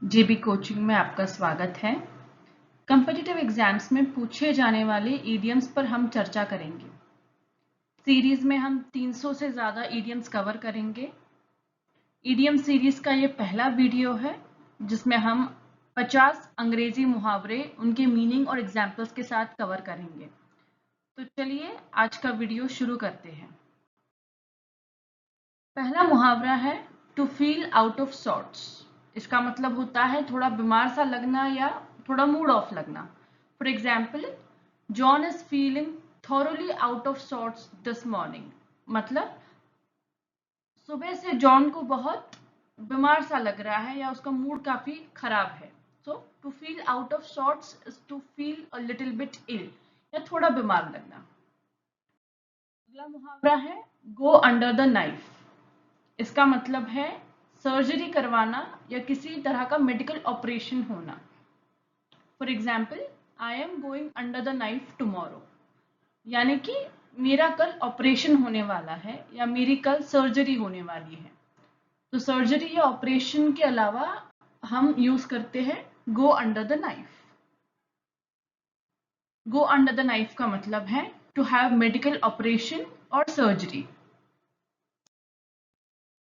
जेबी coaching में आपका स्वागत है। कॉम्पिटिटिव एग्जाम्स में पूछे जाने वाले इडियम्स पर हम चर्चा करेंगे। सीरीज में हम 300 से ज़्यादा इडियम्स कवर करेंगे। इडियम सीरीज का ये पहला वीडियो है जिसमें हम 50 अंग्रेजी मुहावरे उनके मीनिंग और एग्जाम्पल्स के साथ कवर करेंगे। तो चलिए आज का वीडियो शुरू करते हैं। पहला मुहावरा है to feel out of sorts. इसका मतलब होता है थोड़ा बीमार सा लगना या थोड़ा मूड ऑफ लगना। For example, John is feeling thoroughly out of sorts this morning. मतलब सुबह से जॉन को बहुत बीमार सा लग रहा है या उसका मूड काफी खराब है। So to feel out of sorts is to feel a little bit ill या थोड़ा बीमार लगना। अगला मुहावरा है गो अंडर द नाइफ। इसका मतलब है सर्जरी करवाना या किसी तरह का मेडिकल ऑपरेशन होना। For example, I am going under the knife tomorrow, यानी कि मेरा कल ऑपरेशन होने वाला है या मेरी कल सर्जरी होने वाली है। तो सर्जरी या ऑपरेशन के अलावा हम यूज करते हैं go under the knife. Go under the knife का मतलब है टू हैव मेडिकल ऑपरेशन और सर्जरी।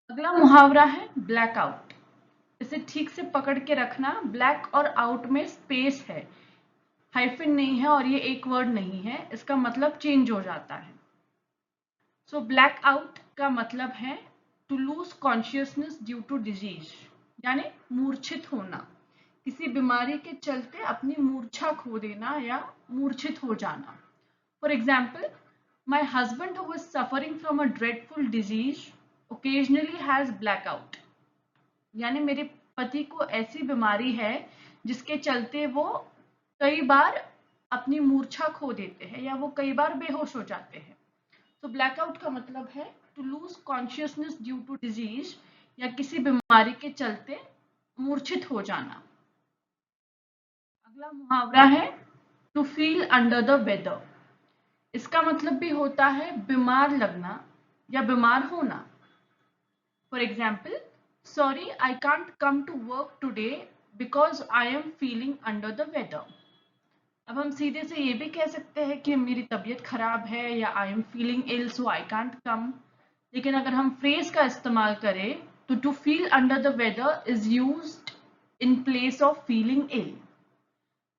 अगला मुहावरा है ब्लैक आउट। इसे ठीक से पकड़ के रखना। ब्लैक और आउट में स्पेस है, हाइफन नहीं है और ये एक वर्ड नहीं है। इसका मतलब चेंज हो जाता है। सो ब्लैक आउट का मतलब है to lose consciousness due to disease, यानी मूर्छित होना। किसी बीमारी के चलते अपनी मूर्छा खो देना या मूर्छित हो जाना। For example, my husband who is suffering from a dreadful disease occasionally has black out, यानी मेरे पति को ऐसी बीमारी है जिसके चलते वो कई बार अपनी मूर्छा खो देते हैं या वो कई बार बेहोश हो जाते हैं। तो ब्लैकआउट का मतलब है to lose consciousness due to disease या किसी बीमारी के चलते मूर्छित हो जाना। अगला मुहावरा है to feel under the weather. इसका मतलब भी होता है बीमार लगना या बीमार होना। For example, sorry I can't come to work today because I am feeling under the weather. अब हम सीधे से ये भी कह सकते हैं कि मेरी तबीयत खराब है या I am feeling ill so I can't come. लेकिन अगर हम फ्रेज का इस्तेमाल करें तो to feel under the weather is used in place of feeling ill.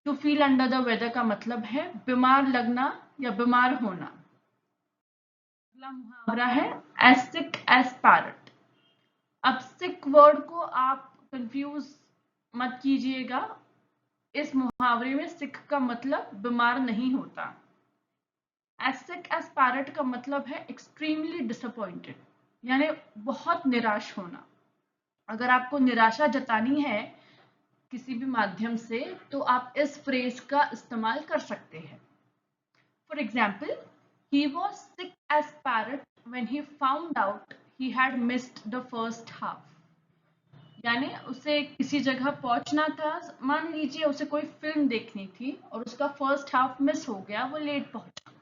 To feel under the weather का मतलब है बीमार लगना या बीमार होना। अगला मुहावरा है एज सिक एज पैरट। अब सिक वर्ड को आप कंफ्यूज मत कीजिएगा। इस मुहावरे में सिक का मतलब बीमार नहीं होता। एज सिक एज पैरट का मतलब है एक्सट्रीमली डिसअपॉइंटेड, यानी बहुत निराश होना। अगर आपको निराशा जतानी है किसी भी माध्यम से तो आप इस फ्रेज का इस्तेमाल कर सकते हैं। For example, he was sick as parrot when he found out he had missed the first half। यानी उसे किसी जगह पहुंचना था, मान लीजिए उसे कोई फिल्म देखनी थी और उसका फर्स्ट हाफ मिस हो गया, वो लेट पहुंचा।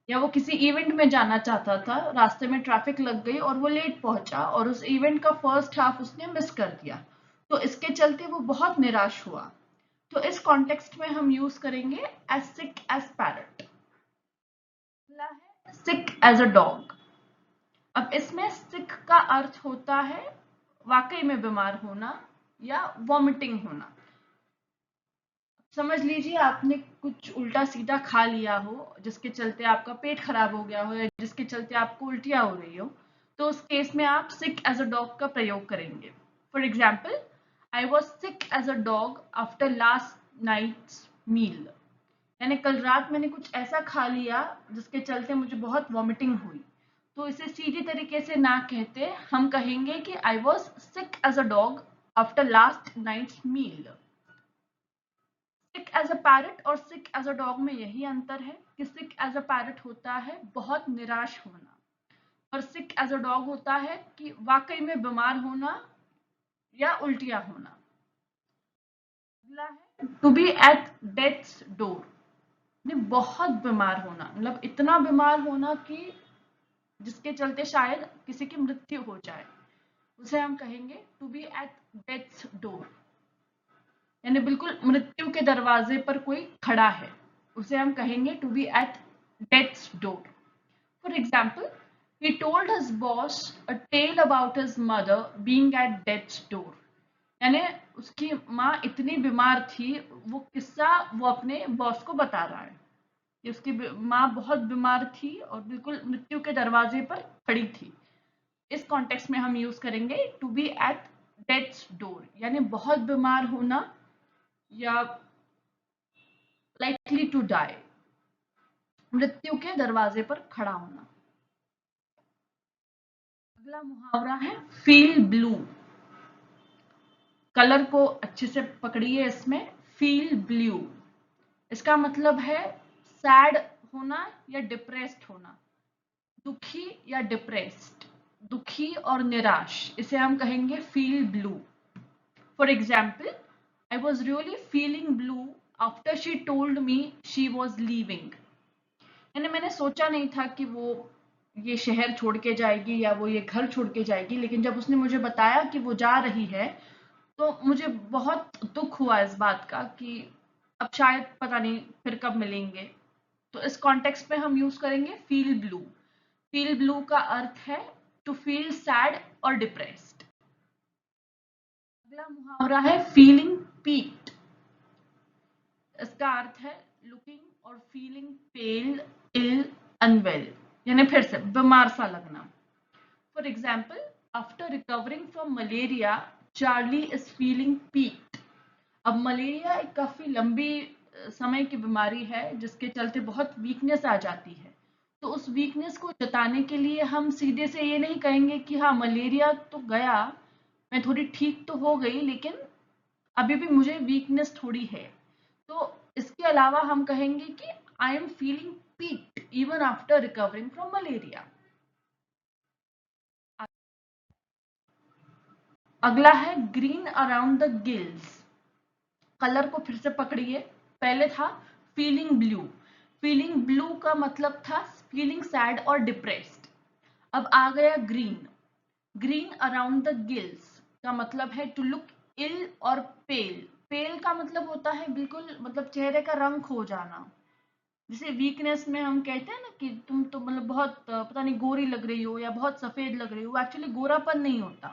या वो किसी इवेंट में जाना चाहता था, रास्ते में ट्रैफिक लग गई और वो लेट पहुंचा और उस इवेंट का फर्स्ट हाफ उसने मिस कर दिया। तो इसके चलते वो बहुत निराश हुआ। तो इस कॉन्टेक्स्ट में हम यूज करेंगे एज सिक एज पैरट। अगला है सिक एज अ डॉग। अब इसमें सिक का अर्थ होता है वाकई में बीमार होना या वॉमिटिंग होना। समझ लीजिए आपने कुछ उल्टा सीधा खा लिया हो जिसके चलते आपका पेट खराब हो गया हो या जिसके चलते आपको उल्टियां हो रही हो, तो उस केस में आप सिक एज अ डॉग का प्रयोग करेंगे। For example, I was sick as a dog after last night's meal, यानी कल रात मैंने कुछ ऐसा खा लिया जिसके चलते मुझे बहुत वॉमिटिंग हुई। तो इसे सीधी तरीके से ना कहते हम कहेंगे कि I was sick as a dog after last night's meal. Sick as a parrot और सिक एज अ डॉग में यही अंतर है कि सिक एज अ पैरट होता है बहुत निराश होना और सिक एज अ डॉग होता है कि वाकई में बीमार होना या उल्टियां होना। अगला है to be at death's door. बहुत बीमार होना, मतलब इतना बीमार होना कि जिसके चलते शायद किसी की मृत्यु हो जाए। उसे हम कहेंगे to be at death's door, यानी बिल्कुल मृत्यु के दरवाजे पर कोई खड़ा है, उसे हम कहेंगे to be at death's door. For example, he told his boss a tale about his mother being at death's door, यानी उसकी माँ इतनी बीमार थी, वो किस्सा वो अपने बॉस को बता रहा है कि उसकी माँ बहुत बीमार थी और बिल्कुल मृत्यु के दरवाजे पर खड़ी थी। इस कॉन्टेक्स्ट में हम यूज करेंगे to be at death's door, यानी बहुत बीमार होना या लाइकली टू डाई, मृत्यु के दरवाजे पर खड़ा होना। अगला मुहावरा है फील ब्लू। कलर को अच्छे से पकड़िए, इसमें फील ब्लू, इसका मतलब है सैड होना या डिप्रेस्ड होना, दुखी या डिप्रेस्ड, दुखी और निराश, इसे हम कहेंगे feel blue. For example, I was really feeling blue after she told me she was leaving, यानी मैंने सोचा नहीं था कि वो ये शहर छोड़ के जाएगी या वो ये घर छोड़ के जाएगी, लेकिन जब उसने मुझे बताया कि वो जा रही है तो मुझे बहुत दुख हुआ इस बात का कि अब शायद पता नहीं फिर कब मिलेंगे। तो इस कॉन्टेक्स्ट में हम यूज करेंगे फील ब्लू। फील ब्लू का अर्थ है टू फील सैड और डिप्रेस्ड। अगला मुहावरा है फीलिंग पीक्ड। इसका अर्थ है लुकिंग और फीलिंग पेल, इल, अनवेल, यानी फिर से बीमार सा लगना। For example, after recovering from malaria Charlie is feeling peaked. अब मलेरिया एक काफी लंबी समय की बीमारी है जिसके चलते बहुत वीकनेस आ जाती है। तो उस वीकनेस को जताने के लिए हम सीधे से ये नहीं कहेंगे कि हाँ मलेरिया तो गया, मैं थोड़ी ठीक तो हो गई, लेकिन अभी भी मुझे वीकनेस थोड़ी है। तो इसके अलावा हम कहेंगे कि आई am feeling peaked even after recovering from malaria. अगला है green around the gills. Colour को फिर से पकड़िए, पहले था फीलिंग ब्लू। फीलिंग ब्लू का मतलब था फीलिंग सैड और डिप्रेस्ड। अब आ गया green. Green around the gills का मतलब है टू लुक इल और पेल। पेल का मतलब होता है बिल्कुल, मतलब चेहरे का रंग खो जाना। जैसे वीकनेस में हम कहते हैं ना कि तुम तो मतलब बहुत पता नहीं गोरी लग रही हो या बहुत सफेद लग रही हो, एक्चुअली गोरापन नहीं होता,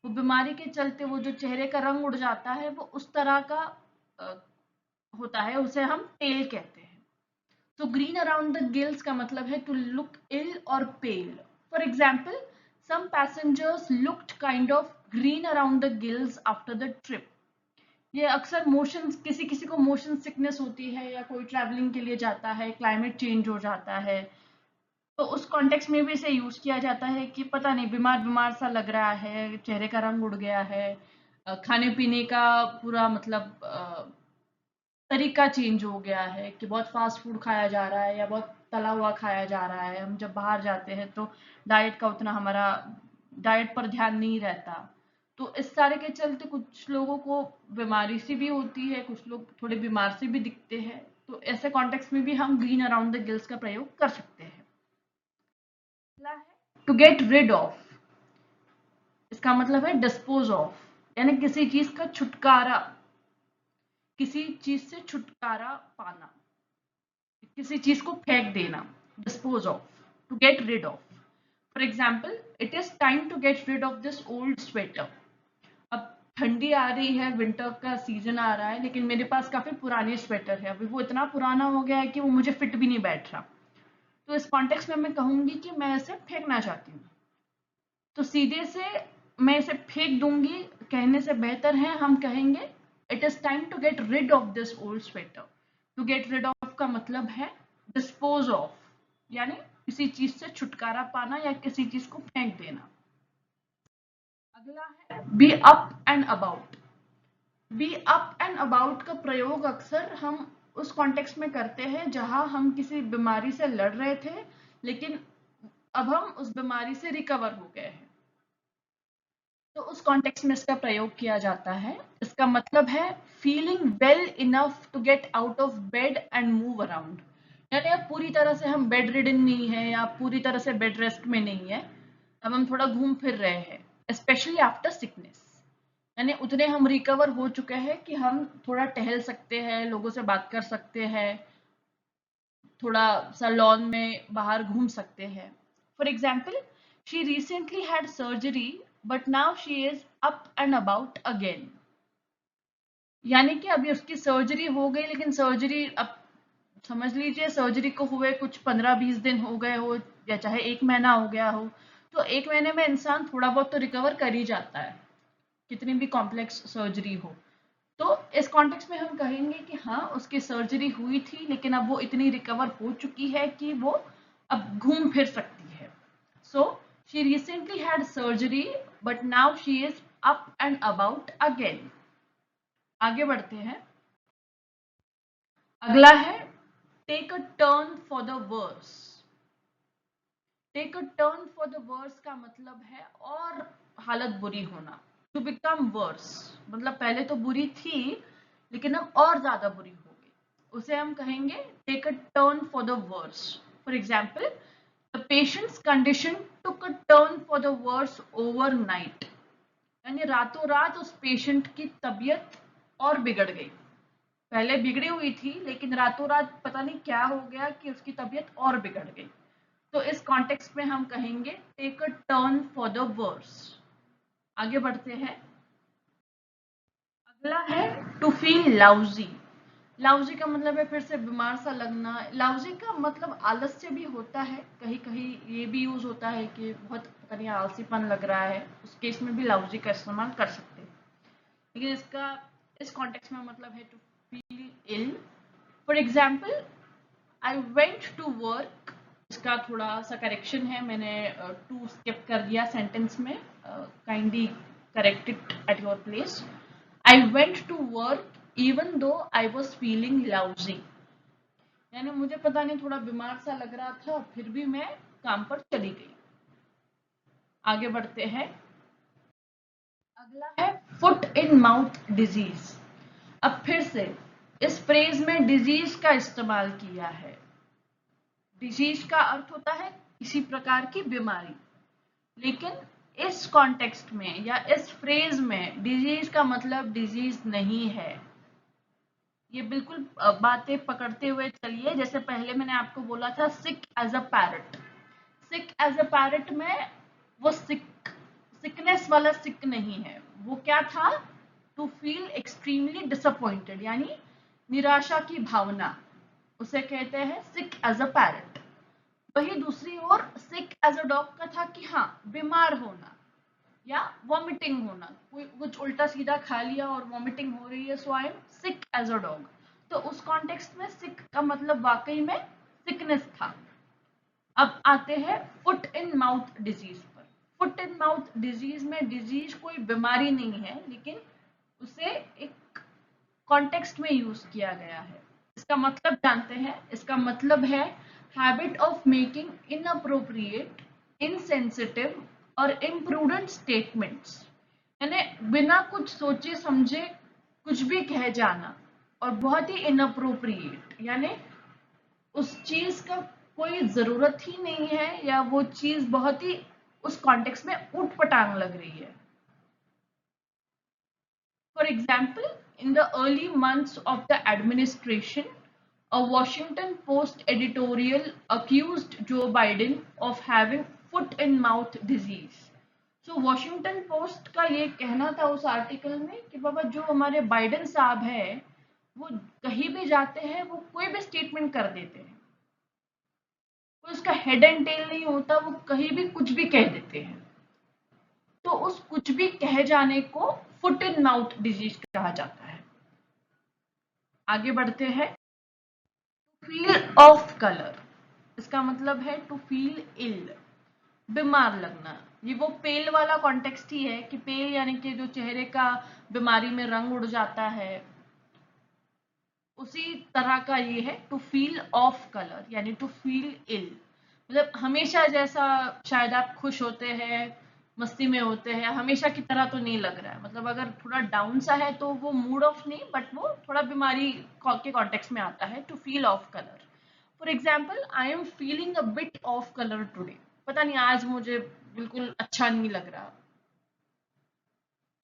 वो बीमारी के चलते वो जो चेहरे का रंग उड़ जाता है वो उस तरह का अ, होता है, उसे हम पेल कहते हैं। तो ग्रीन अराउंड द गिल्स का मतलब है टू लुक इल और pale. For example, some passengers looked kind of green around the gills after the trip. ये अक्सर मोशन, किसी किसी को मोशन सिकनेस होती है या कोई ट्रैवलिंग के लिए जाता है, क्लाइमेट चेंज हो जाता है, तो उस कॉन्टेक्स्ट में भी इसे यूज किया जाता है कि पता नहीं बीमार बीमार सा लग रहा है, चेहरे का रंग उड़ गया है, खाने पीने का पूरा मतलब तरीका चेंज हो गया है कि बहुत फास्ट फूड खाया जा रहा है या बहुत तला हुआ खाया जा रहा है। हम जब बाहर जाते हैं तो डाइट का उतना हमारा डाइट पर ध्यान नहीं रहता। तो इस सारे के चलते कुछ लोगों को बीमारी सी भी होती है, कुछ लोग थोड़े बीमार से भी दिखते हैं। तो ऐसे कॉन्टेक्स्ट में भी हम ग्रीन अराउंड द गिल्स का प्रयोग कर सकते हैं। अगला है टू गेट रिड ऑफ। इसका मतलब है डिस्पोज ऑफ, यानी किसी चीज का छुटकारा, किसी चीज से छुटकारा पाना, किसी चीज को फेंक देना, dispose of, to get rid of. For example, it is time to get rid of this old sweater. अब ठंडी आ रही है, विंटर का सीजन आ रहा है, लेकिन मेरे पास काफी पुरानी स्वेटर है, अभी वो इतना पुराना हो गया है कि वो मुझे फिट भी नहीं बैठ रहा। तो इस कॉन्टेक्स्ट में मैं कहूंगी कि मैं इसे फेंकना चाहती हूँ। तो सीधे से मैं इसे फेंक दूंगी कहने से बेहतर है हम कहेंगे it is time to get rid of this old sweater. To get rid of का मतलब है डिस्पोज ऑफ, यानी किसी चीज से छुटकारा पाना या किसी चीज को फेंक देना। अगला है be up and about. Be up and about का प्रयोग अक्सर हम उस कॉन्टेक्स्ट में करते हैं जहां हम किसी बीमारी से लड़ रहे थे, लेकिन अब हम उस बीमारी से रिकवर हो गए हैं, तो उस कॉन्टेक्स्ट में इसका प्रयोग किया जाता है। इसका मतलब है feeling well enough to get out of bed and move around, यानी अब पूरी तरह से हम बेड रिडन नहीं है या पूरी तरह से बेड रेस्ट में नहीं है, अब हम थोड़ा घूम फिर रहे हैं। Specially after sickness. यानी उतने हम रिकवर हो चुके हैं कि हम थोड़ा टहल सकते हैं, लोगों से बात कर सकते हैं, थोड़ा सा लॉन में बाहर घूम सकते हैं। For example, she recently had surgery but now she is up and about again. यानी कि अभी उसकी सर्जरी हो गई, लेकिन सर्जरी अब समझ लीजिए सर्जरी को हुए कुछ 15-20 दिन हो गए हो, या चाहे 1 महीना हो गया हो, तो 1 महीने में इंसान थोड़ा बहुत तो रिकवर कर ही जाता है, कितनी भी कॉम्प्लेक्स सर्जरी हो। तो इस कॉन्टेक्स्ट में हम कहेंगे कि हाँ, उसकी सर्जरी हुई थी, लेकिन अब वो इतनी रिकवर हो चुकी है कि वो अब घूम फिर सकती है। So she recently had surgery but now she is up and about again. आगे बढ़ते हैं। अगला है take a turn for the worse. Take a turn for the worse का मतलब है और हालत बुरी होना, टू बिकम वर्स, मतलब पहले तो बुरी थी लेकिन अब और ज्यादा बुरी हो गई, उसे हम कहेंगे take a turn for the worse. For example, the patient's condition took a turn for the worse overnight. यानी रातों रात उस पेशेंट की तबीयत और बिगड़ गई, पहले बिगड़ी हुई थी लेकिन रातों रात पता नहीं क्या हो गया कि उसकी तबीयत और बिगड़ गई। तो इस कॉन्टेक्स्ट में हम कहेंगे take a turn for the worse. आगे बढ़ते हैं। अगला है टू फील लाउजी। लाउजी का मतलब है फिर से बीमार सा लगना। लाउजी का मतलब आलस्य भी होता है, कहीं कहीं ये भी यूज होता है कि बहुत पता नहीं आलसीपन लग रहा है, उस केस में भी लाउजी का इस्तेमाल कर सकते हैं। लेकिन इसका इस कॉन्टेक्स्ट में मतलब है to feel ill. For example, I went to work. इसका थोड़ा सा करेक्शन है, मैंने टू स्किप कर दिया सेंटेंस में, kindly correct it at your place. I went to work even though I was feeling lousy. यानी मुझे पता नहीं थोड़ा बीमार सा लग रहा था, फिर भी मैं काम पर चली गई। आगे बढ़ते हैं। अगला है फुट इन माउथ डिजीज। अब फिर से इस फ्रेज में डिजीज का इस्तेमाल किया है। डिजीज का अर्थ होता है किसी प्रकार की बीमारी, लेकिन इस कॉन्टेक्स्ट में या इस फ्रेज में डिजीज का मतलब डिजीज नहीं है। ये बिल्कुल बातें पकड़ते हुए चलिए। जैसे पहले मैंने आपको बोला था sick as a parrot. Sick as a parrot में वो सिकनेस वाला सिक नहीं है, वो क्या था, टू फील एक्सट्रीमली डिसअपॉइंटेड, यानी निराशा की भावना, उसे कहते हैं सिक एज अ पैरट। वही दूसरी ओर सिक एज अ डॉग का था कि हाँ, बीमार होना या वॉमिटिंग होना, कोई कुछ उल्टा सीधा खा लिया और वॉमिटिंग हो रही है, so I am sick as a dog. तो उस कॉन्टेक्स्ट में सिक का मतलब वाकई में सिकनेस था। अब आते हैं फुट इन माउथ डिजीज पर। फुट इन माउथ डिजीज में डिजीज कोई बीमारी नहीं है, लेकिन उसे एक कॉन्टेक्स्ट में यूज किया गया है। इसका मतलब जानते हैं। इसका मतलब है habit of making inappropriate, insensitive और इम्प्रूडेंट स्टेटमेंट्स। यानी बिना कुछ सोचे समझे कुछ भी कह जाना, और बहुत ही इनअप्रोप्रिएट, यानी उस चीज का कोई जरूरत ही नहीं है, या वो चीज बहुत ही उस कॉन्टेक्स्ट में ऊट पटांग लग रही है। For example, in the early months of the administration, a Washington Post editorial accused Joe Biden of having foot and mouth disease. So Washington Post का ये कहना था उस आर्टिकल में कि बाबा जो हमारे बाइडन साहब है, वो कहीं भी जाते हैं वो कोई भी स्टेटमेंट कर देते हैं, कोई उसका हेड एंड टेल नहीं होता, वो कहीं भी कुछ भी कह देते हैं। तो उस कुछ भी कह जाने को फुट इन माउथ डिजीज कहा जाता है। आगे बढ़ते हैं। फील ऑफ कलर, इसका मतलब है टू फील इल, बीमार लगना। ये वो पेल वाला कॉन्टेक्स्ट ही है कि पेल यानी कि जो चेहरे का बीमारी में रंग उड़ जाता है, उसी तरह का ये है टू फील ऑफ कलर, यानी टू फील इल। मतलब हमेशा जैसा शायद आप खुश होते हैं, मस्ती में होते हैं, हमेशा की तरह तो नहीं लग रहा है। मतलब अगर थोड़ा डाउन सा है तो वो मूड ऑफ नहीं, बट वो थोड़ा बीमारी के कॉन्टेक्स्ट में आता है, to feel off colour. For example, I am feeling a bit off colour today. पता नहीं आज मुझे बिल्कुल अच्छा नहीं लग रहा।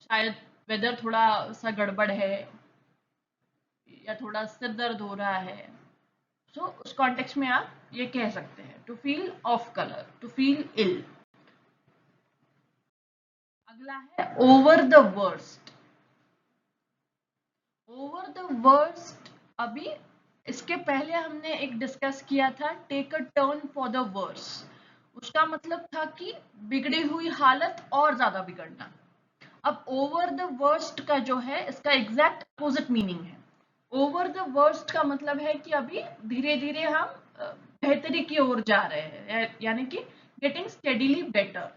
शायद वेदर थोड़ा सा गड़बड़ है या थोड़ा सिर दर्द हो रहा है, सो उस कॉन्टेक्स्ट में आप ये कह सकते हैं, to feel off colour, to feel ill. अगला है over the worst. Over the worst, अभी इसके पहले हमने एक डिस्कस किया था, take a turn for the worse. उसका मतलब था कि बिगड़ी हुई हालत और ज्यादा बिगड़ना। अब ओवर द वर्स्ट का जो है, इसका एग्जैक्ट अपोजिट मीनिंग है। ओवर द वर्स्ट का मतलब है कि अभी धीरे धीरे हम बेहतरी की ओर जा रहे हैं, यानी कि गेटिंग स्टेडीली बेटर।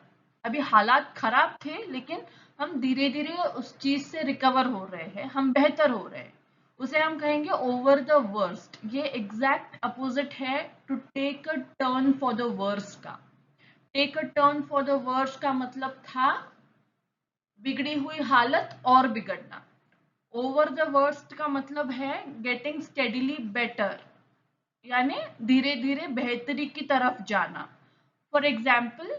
अभी हालात खराब थे लेकिन हम धीरे धीरे उस चीज से रिकवर हो रहे हैं, हम बेहतर हो रहे हैं, उसे हम कहेंगे ओवर द वर्स्ट। ये एग्जैक्ट अपोजिट है to take a turn for the worse का। Take a turn for the worse का मतलब था बिगड़ी हुई हालत और बिगड़ना। ओवर द वर्स्ट का मतलब है गेटिंग स्टेडीली बेटर, यानी धीरे धीरे बेहतरी की तरफ जाना। For example,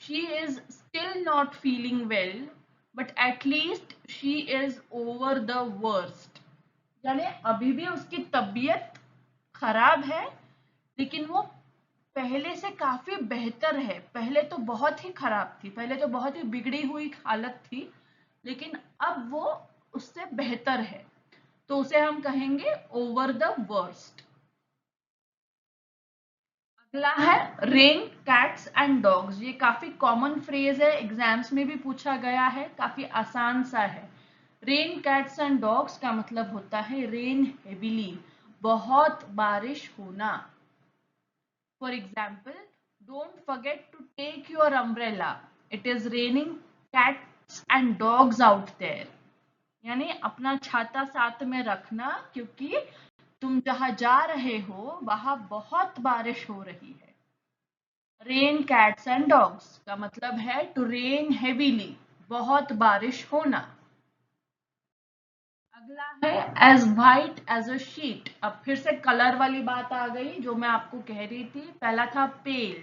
she is still not feeling well but at least she is over the worst, यानी अभी भी उसकी तबीयत खराब है लेकिन वो पहले से काफी बेहतर है। पहले तो बहुत ही खराब थी, पहले तो बहुत ही बिगड़ी हुई हालत थी, लेकिन अब वो उससे बेहतर है, तो उसे हम कहेंगे ओवर द वर्स्ट। अगला है रेन कैट्स एंड डॉग्स। ये काफी कॉमन फ्रेज है, एग्जाम्स में भी पूछा गया है, काफी आसान सा है। रेन कैट्स एंड डॉग्स का मतलब होता है रेन हेविली, बहुत बारिश होना। For example, don't forget to take your umbrella, it is raining cats and dogs out there, यानी अपना छाता साथ में रखना क्योंकि तुम जहां जा रहे हो वहां बहुत बारिश हो रही है। रेन कैट्स एंड डॉग्स का मतलब है टू रेन हेवीली, बहुत बारिश होना। अगला है as white as a sheet. अब फिर से कलर वाली बात आ गई जो मैं आपको कह रही थी। पहला था पेल,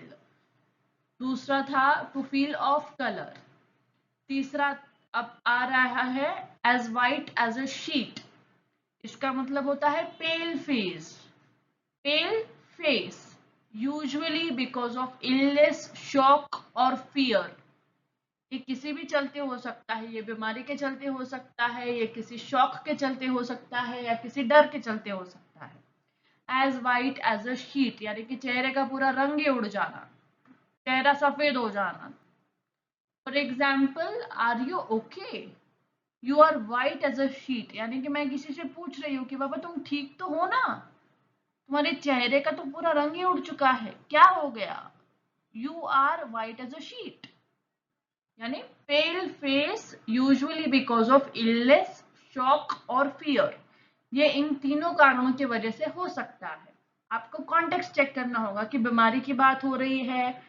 दूसरा था टू फील ऑफ कलर, तीसरा अब आ रहा है as white as a sheet. इसका मतलब होता है pale face. Pale face usually because of illness, shock और फियर। ये किसी भी चलते हो सकता है, ये बीमारी के चलते हो सकता है, ये किसी शौक के चलते हो सकता है, या किसी डर के चलते हो सकता है। As white as a sheet, यानी कि चेहरे का पूरा रंग ही उड़ जाना, चेहरा सफेद हो जाना। For example, are you okay, you are white as a sheet, यानी कि मैं किसी से पूछ रही हूँ कि बाबा तुम ठीक तो हो ना, तुम्हारे चेहरे का तो पूरा रंग ही उड़ चुका है, क्या हो गया। You are white as a sheet, यानी pale face usually because of illness, shock और फियर। ये इन तीनों कारणों की वजह से हो सकता है। आपको कॉन्टेक्स्ट चेक करना होगा कि बीमारी की बात हो रही है,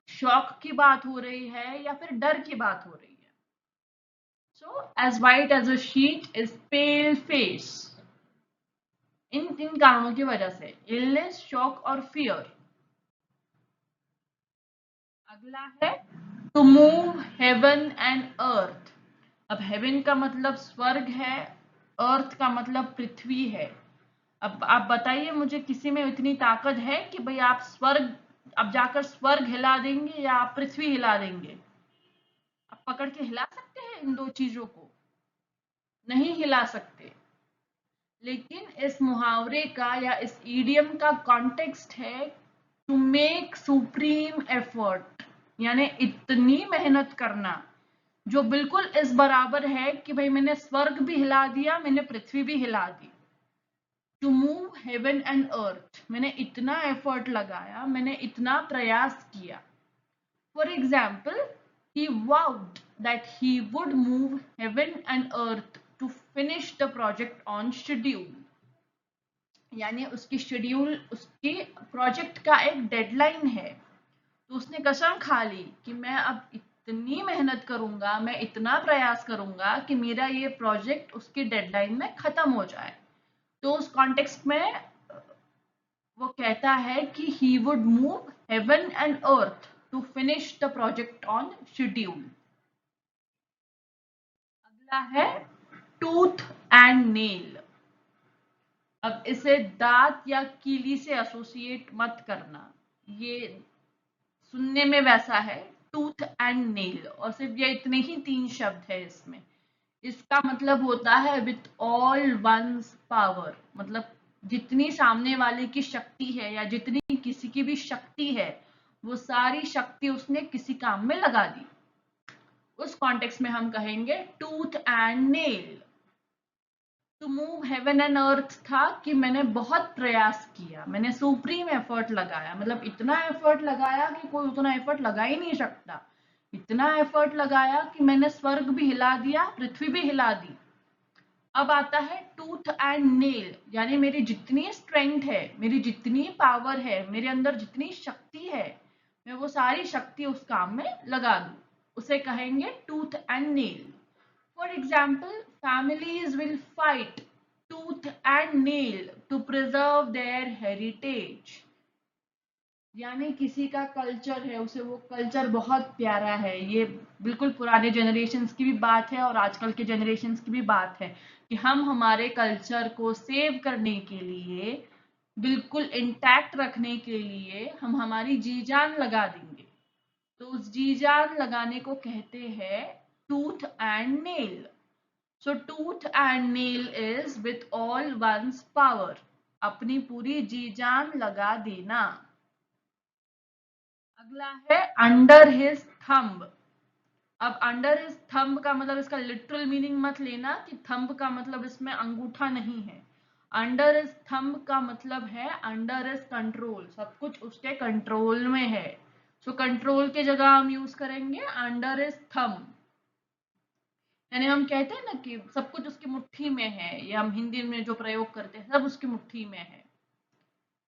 शॉक की बात हो रही है, या फिर डर की बात हो रही है। So as white as a sheet is pale face, इन तीन कारणों की वजह से, इलनेस, शॉक और फियर। अगला है to move heaven and earth. अब हेवन का मतलब स्वर्ग है, अर्थ का मतलब पृथ्वी है। अब आप बताइए मुझे, किसी में इतनी ताकत है कि भाई आप स्वर्ग, अब जाकर स्वर्ग हिला देंगे या आप पृथ्वी हिला देंगे? आप पकड़ के हिला सकते हैं इन दो चीजों को? नहीं हिला सकते। लेकिन इस मुहावरे का या इस ईडियम का कॉन्टेक्स्ट है टू मेक सुप्रीम एफर्ट, यानी इतनी मेहनत करना जो बिल्कुल इस बराबर है कि भाई मैंने स्वर्ग भी हिला दिया, मैंने पृथ्वी भी हिला दी। To move heaven and earth, मैंने इतना एफर्ट लगाया, मैंने इतना प्रयास किया। For example, he vowed that he would move heaven and earth to finish the project on schedule, यानी उसकी शेड्यूल, उसकी प्रोजेक्ट का एक डेडलाइन है, तो उसने कसम खा ली कि मैं अब इतनी मेहनत करूंगा, मैं इतना प्रयास करूंगा कि मेरा ये प्रोजेक्ट उसकी डेडलाइन में खत्म हो जाए। तो उस कॉन्टेक्स्ट में वो कहता है कि he would move heaven and earth to finish the project on schedule। अगला है टूथ एंड नेल। अब इसे दांत या कीली से एसोसिएट मत करना, ये सुनने में वैसा है, टूथ एंड नेल, और सिर्फ ये इतने ही 3 शब्द है इसमें। इसका मतलब होता है विथ ऑल वंस पावर, मतलब जितनी सामने वाले की शक्ति है या जितनी किसी की भी शक्ति है, वो सारी शक्ति उसने किसी काम में लगा दी। उस कॉन्टेक्स्ट में हम कहेंगे tooth and nail. To move heaven and earth था कि मैंने बहुत प्रयास किया, मैंने सुप्रीम एफर्ट लगाया, मतलब इतना एफर्ट लगाया कि कोई उतना एफर्ट लगा ही नहीं सकता। इतना एफर्ट लगाया कि मैंने स्वर्ग भी हिला दिया, पृथ्वी भी हिला दी। अब आता है टूथ एंड नेल, यानी मेरी जितनी स्ट्रेंथ है, मेरी जितनी पावर है, मेरे अंदर जितनी शक्ति है, मैं वो सारी शक्ति उस काम में लगा दूं, उसे कहेंगे tooth and nail. For example, families will fight tooth and nail to preserve their heritage. यानी किसी का कल्चर है, उसे वो कल्चर बहुत प्यारा है। ये बिल्कुल पुराने जनरेशन्स की भी बात है और आजकल के जनरेशन्स की भी बात है कि हम हमारे कल्चर को सेव करने के लिए, बिल्कुल इंटैक्ट रखने के लिए हम हमारी जी जान लगा देंगे। तो उस जी जान लगाने को कहते हैं tooth and nail. So tooth and nail is with all one's power. अपनी पूरी जी जान लगा देना। अगला है under his thumb। अब under his thumb का मतलब, इसका लिटरल मीनिंग मत लेना कि thumb का मतलब इसमें अंगूठा नहीं है। under his thumb का मतलब है under his control, सब कुछ उसके कंट्रोल में है। So कंट्रोल की जगह हम यूज करेंगे under his thumb। यानी हम कहते हैं ना कि सब कुछ उसकी मुट्ठी में है, या हम हिंदी में जो प्रयोग करते हैं सब उसकी मुट्ठी में है,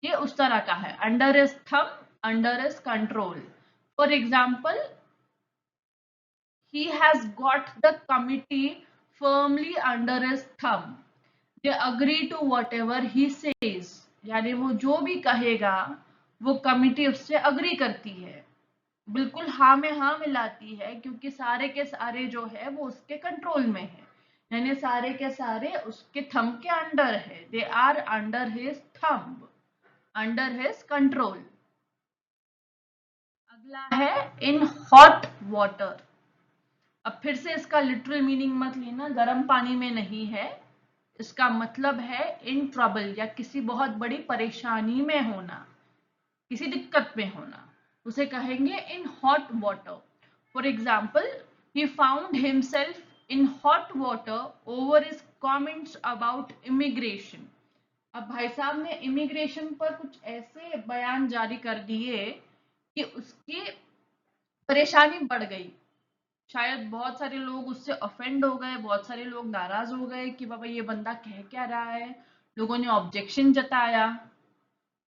ये उस तरह का है। Under is thumb, under is control. For example, he has got the committee firmly under his thumb. They agree to whatever he says. यानी वो जो भी कहेगा वो कमिटी उससे अग्री करती है, बिल्कुल हाँ में हाँ मिलाती है, क्योंकि सारे के सारे जो है वो उसके कंट्रोल में है, यानी सारे के सारे उसके थंब के अंडर है। They are under his thumb, under his control. अगला है इन हॉट वाटर। अब फिर से इसका लिटरल मीनिंग मत लेना, गर्म पानी में नहीं है। इसका मतलब है इन ट्रबल, या किसी बहुत बड़ी परेशानी में होना, किसी दिक्कत में होना, उसे कहेंगे in hot water. For example, he found himself in hot water over his comments about immigration. अब भाई साहब ने इमिग्रेशन पर कुछ ऐसे बयान जारी कर दिए कि उसकी परेशानी बढ़ गई। शायद बहुत सारे लोग उससे ऑफेंड हो गए, बहुत सारे लोग नाराज हो गए कि बाबा ये बंदा कह क्या रहा है, लोगों ने ऑब्जेक्शन जताया।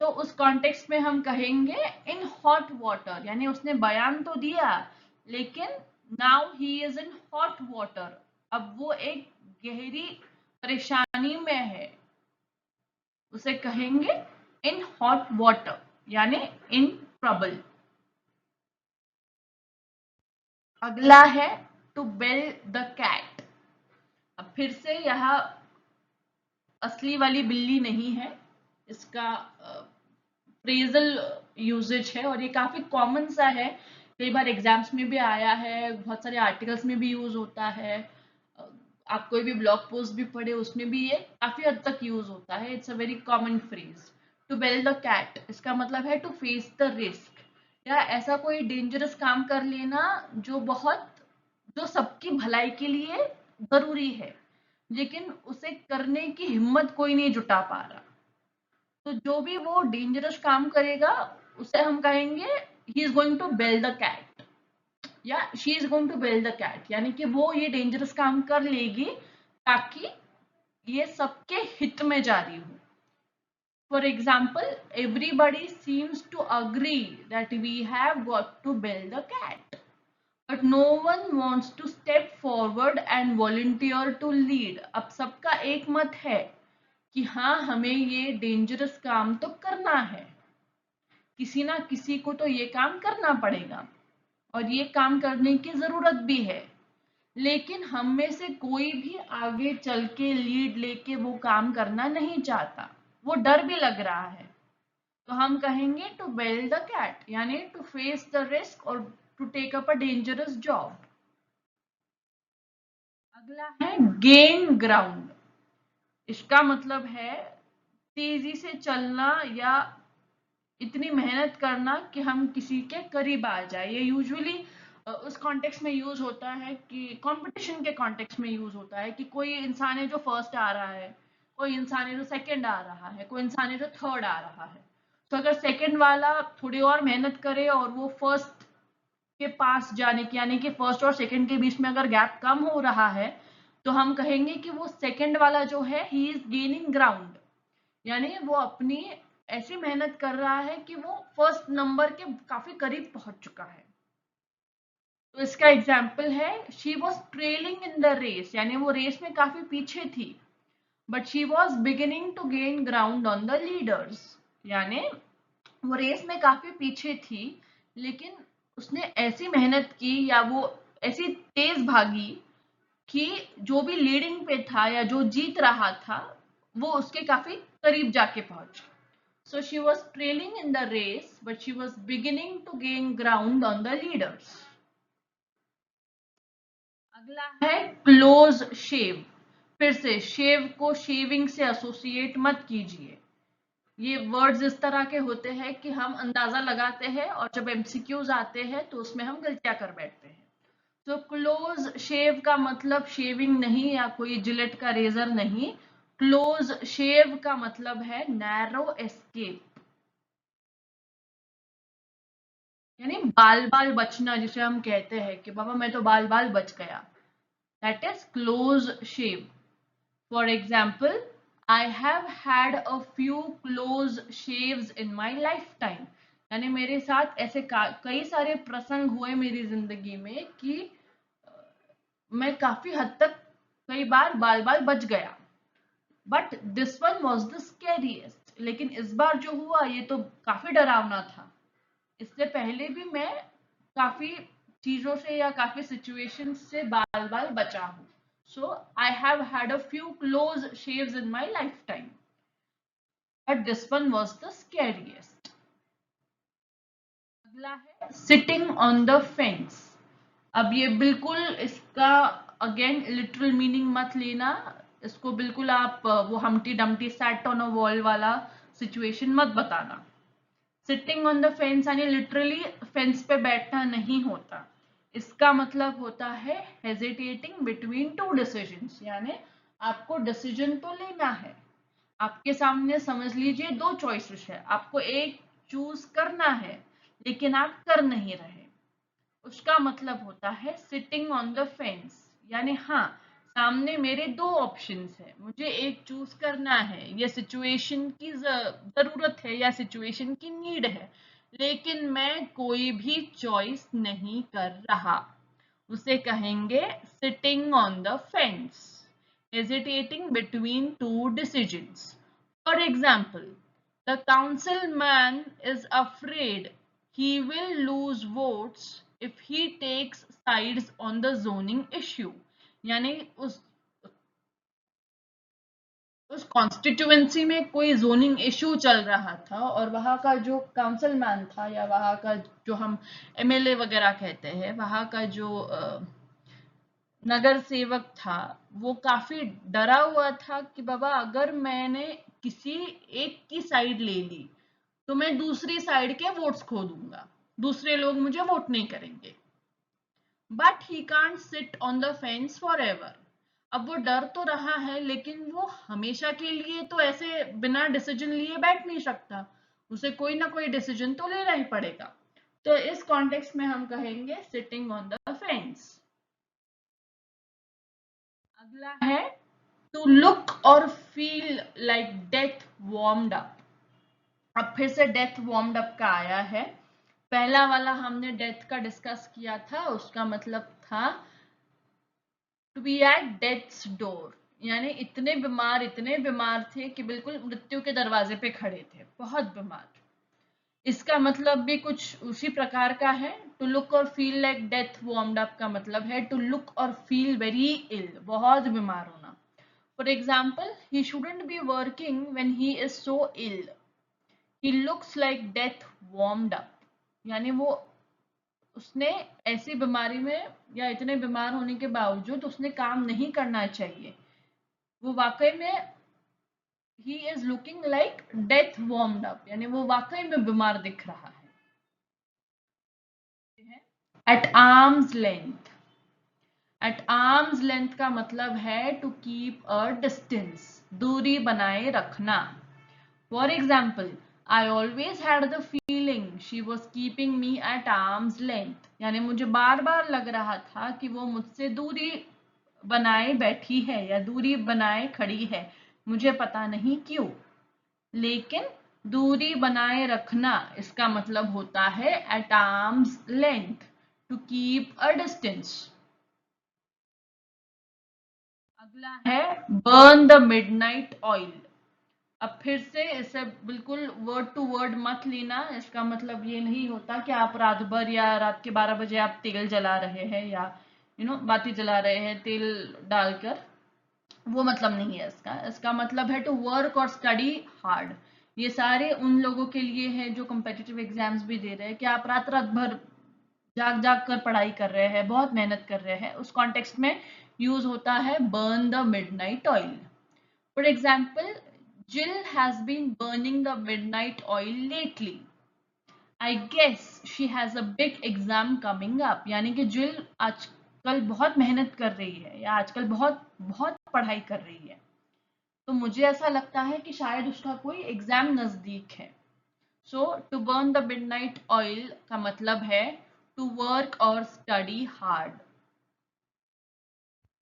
तो उस कॉन्टेक्स्ट में हम कहेंगे इन हॉट वाटर, यानी उसने बयान तो दिया लेकिन now he is in hot water, अब वो एक गहरी परेशानी में है, उसे कहेंगे इन हॉट वाटर, यानी इन ट्रबल। अगला है टू बेल द कैट। अब फिर से यह असली वाली बिल्ली नहीं है, इसका फ्रेजल यूजेज है और ये काफी कॉमन सा है, कई बार एग्जाम्स में भी आया है, बहुत सारे आर्टिकल्स में भी यूज होता है। आप कोई भी ब्लॉग पोस्ट भी पढ़े उसमें भी ये काफी हद तक यूज होता है। It's a very common phrase. To bell the cat, इसका मतलब है टू फेस द रिस्क, या ऐसा कोई डेंजरस काम कर लेना जो सबकी भलाई के लिए जरूरी है, लेकिन उसे करने की हिम्मत कोई नहीं जुटा पा रहा। तो जो भी वो डेंजरस काम करेगा उसे हम कहेंगे he is going to bell the cat, या she is going to bell the cat, यानी कि वो ये डेंजरस काम कर लेगी ताकि ये सबके हित में जारी हो। For example, everybody seems to agree that we have got to bell the cat, but no one wants to step forward and volunteer to lead. अब सबका एक मत है कि हाँ, हमें ये डेंजरस काम तो करना है, किसी ना किसी को तो ये काम करना पड़ेगा और ये काम करने की जरूरत भी है, लेकिन हम में से कोई भी आगे चल के लीड लेके वो काम करना नहीं चाहता, वो डर भी लग रहा है। तो हम कहेंगे टू बेल द कैट, यानी टू फेस द रिस्क और to take up a dangerous job. अगला है गेन ग्राउंड। इसका मतलब है तेजी से चलना या इतनी मेहनत करना कि हम किसी के करीब आ जाए। ये यूजुअली उस कॉन्टेक्स्ट में यूज होता है कि कंपटीशन के कॉन्टेक्स्ट में यूज होता है कि कोई इंसान है जो फर्स्ट आ रहा है, कोई इंसान है जो सेकंड आ रहा है, कोई इंसान है जो थर्ड आ रहा है। तो अगर सेकंड वाला थोड़ी और मेहनत करे और वो फर्स्ट के पास जाने की, यानी कि फर्स्ट और सेकंड के बीच में अगर गैप कम हो रहा है, तो हम कहेंगे कि वो सेकंड वाला जो है ही इज गेनिंग ग्राउंड, यानी वो अपनी ऐसी मेहनत कर रहा है कि वो फर्स्ट नंबर के काफी करीब पहुंच चुका है। तो इसका एग्जाम्पल है she was trailing in the race, यानी वो रेस में काफी पीछे थी, but she was beginning to gain ground on the leaders, यानी वो रेस में काफी पीछे थी, लेकिन उसने ऐसी मेहनत की या वो ऐसी तेज भागी कि जो भी लीडिंग पे था या जो जीत रहा था वो उसके काफी करीब जाके पहुंच। So she was trailing in the race, but she was beginning to gain ground on the leaders. अगला है क्लोज शेव। फिर से शेव को शेविंग से एसोसिएट मत कीजिए। ये वर्ड्स इस तरह के होते हैं कि हम अंदाजा लगाते हैं और जब एमसीक्यूज आते हैं तो उसमें हम गलतियां कर बैठते हैं। तो क्लोज शेव का मतलब शेविंग नहीं या कोई जिलेट का रेजर नहीं। क्लोज शेव का मतलब है नैरो एस्केप, यानी बाल बाल बचना, जिसे हम कहते हैं कि बाबा मैं तो बाल बाल बच गया, that is close shave. For example, I have had a few close shaves in my life time, यानी मेरे साथ ऐसे कई सारे प्रसंग हुए मेरी जिंदगी में कि मैं काफी हद तक कई बार बाल बाल बच गया। But this one was the scariest, लेकिन इस बार जो हुआ ये तो काफी डरावना था। इससे पहले भी मैं काफी चीजों से या काफी सिचुएशन से बाल बाल बचा हूँ। So I have had a few close shaves in my life time, but this one was the scariest. अगला है सिटिंग ऑन द फेंस। अब ये बिल्कुल इसका अगेन लिटरल मीनिंग मत लेना, इसको बिल्कुल आप वो हमटी Dumpty sat on a wall वाला सिचुएशन मत बताना। सिटिंग ऑन द फेंस यानी लिटरली फेंस पे बैठना नहीं होता। इसका मतलब होता है हेजिटेटिंग बिटवीन टू डिसीजंस, यानी आपको डिसीजन तो लेना है, आपके सामने समझ लीजिए दो चॉइसेस है, आपको एक चूज करना है लेकिन आप कर नहीं रहे, उसका मतलब होता है सिटिंग ऑन द फेंस। यानी हाँ, सामने मेरे दो ऑप्शंस है, मुझे एक चूज करना है, ये सिचुएशन की जरूरत है या सिचुएशन की नीड है, लेकिन मैं कोई भी चॉइस नहीं कर रहा, उसे कहेंगे sitting on the fence, hesitating between two decisions. For example, the councilman is afraid he will lose votes if he takes sides on the zoning issue. यानी उस कॉन्स्टिट्यूएंसी में कोई जोनिंग इशू चल रहा था और वहां का जो काउंसिल मैन था या वहां का जो हम एमएलए वगैरह कहते हैं, वहां का जो नगर सेवक था, वो काफी डरा हुआ था कि बाबा अगर मैंने किसी एक की साइड ले ली तो मैं दूसरी साइड के वोट्स खो दूंगा, दूसरे लोग मुझे वोट नहीं करेंगे। But he can't sit on the fence for ever. अब वो डर तो रहा है लेकिन वो हमेशा के लिए तो ऐसे बिना डिसीजन लिए बैठ नहीं सकता, उसे कोई ना कोई डिसीजन तो लेना ही पड़ेगा। तो इस कॉन्टेक्स्ट में हम कहेंगे सिटिंग ऑन द फेंस। अगला है टू लुक और feel like death warmed up. अब फिर से डेथ वार्म्ड अप का आया है। पहला वाला हमने डेथ का डिस्कस किया था, उसका मतलब था to be at death's door, यानी इतने बीमार थे कि बिल्कुल मृत्यु के दरवाजे पे खड़े थे, बहुत बीमार। इसका मतलब भी कुछ उसी प्रकार का है। टू लुक और feel like death warmed up का मतलब है टू लुक और फील वेरी इल, बहुत बीमार होना। For example, he shouldn't be working when he is so ill, he looks like death warmed up. यानी वो उसने ऐसी बीमारी में या इतने बीमार होने के बावजूद उसने काम नहीं करना चाहिए, वो वाकई में he is looking like death warmed up, यानी वो वाकई में बीमार दिख रहा है। At arm's length, at arm's length का मतलब है टू कीप अ डिस्टेंस, दूरी बनाए रखना। For example, I always had the feeling she was keeping me at arm's length, यानी मुझे बार बार लग रहा था कि वो मुझसे दूरी बनाए बैठी है या दूरी बनाए खड़ी है, मुझे पता नहीं क्यों। लेकिन दूरी बनाए रखना इसका मतलब होता है at arm's length, to keep a distance. अगला है बर्न द मिडनाइट ऑयल। अब फिर से इसे बिल्कुल वर्ड टू वर्ड मत लेना, इसका मतलब ये नहीं होता कि आप रात भर या रात के 12 बजे आप तेल जला रहे हैं या बाती जला रहे हैं तेल डालकर, वो मतलब नहीं है इसका। इसका मतलब है टू वर्क और स्टडी हार्ड। ये सारे उन लोगों के लिए है जो कम्पिटिटिव एग्जाम्स भी दे रहे हैं कि आप रात रात भर जाग जाग कर पढ़ाई कर रहे हैं, बहुत मेहनत कर रहे हैं, उस कॉन्टेक्स्ट में यूज होता है burn the midnight oil. For example, Jill has been burning the midnight oil lately. I guess she has a big exam coming up. यानी कि जिल आजकल बहुत मेहनत कर रही है या आजकल बहुत बहुत पढ़ाई कर रही है, तो मुझे ऐसा लगता है कि शायद उसका कोई एग्जाम नजदीक है। So to burn the midnight oil का मतलब है टू वर्क और स्टडी हार्ड।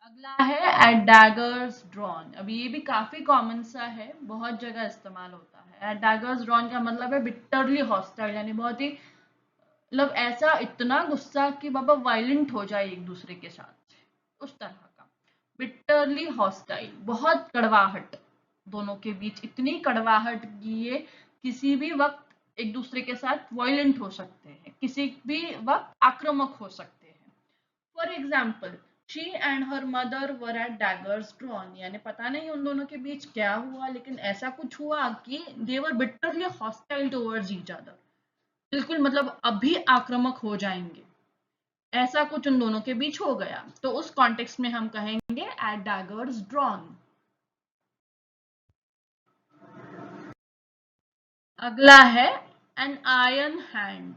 अगला है एट डैगर्स ड्रॉन। अब ये भी काफी कॉमन सा है, बहुत जगह इस्तेमाल होता है। एट डैगर्स ड्रॉन का मतलब है बिटरली हॉस्टाइल, यानी बहुत ही मतलब ऐसा इतना गुस्सा कि बाबा वायलेंट हो जाए एक दूसरे के साथ, उस तरह का। बिटरली हॉस्टाइल, बहुत कड़वाहट, दोनों के बीच इतनी कड़वाहट कि ये किसी भी वक्त एक दूसरे के साथ वायलेंट हो सकते हैं, किसी भी वक्त आक्रामक हो सकते हैं। For example, she and her mother were at daggers drawn, यानी पता नहीं उन दोनों के बीच क्या हुआ, लेकिन ऐसा कुछ हुआ कि they were bitterly hostile towards each other, बिल्कुल मतलब अभी आक्रामक हो जाएंगे, ऐसा कुछ उन दोनों के बीच हो गया, तो उस कॉन्टेक्स्ट में हम कहेंगे एट डैगर्स ड्रॉन। अगला है an iron hand.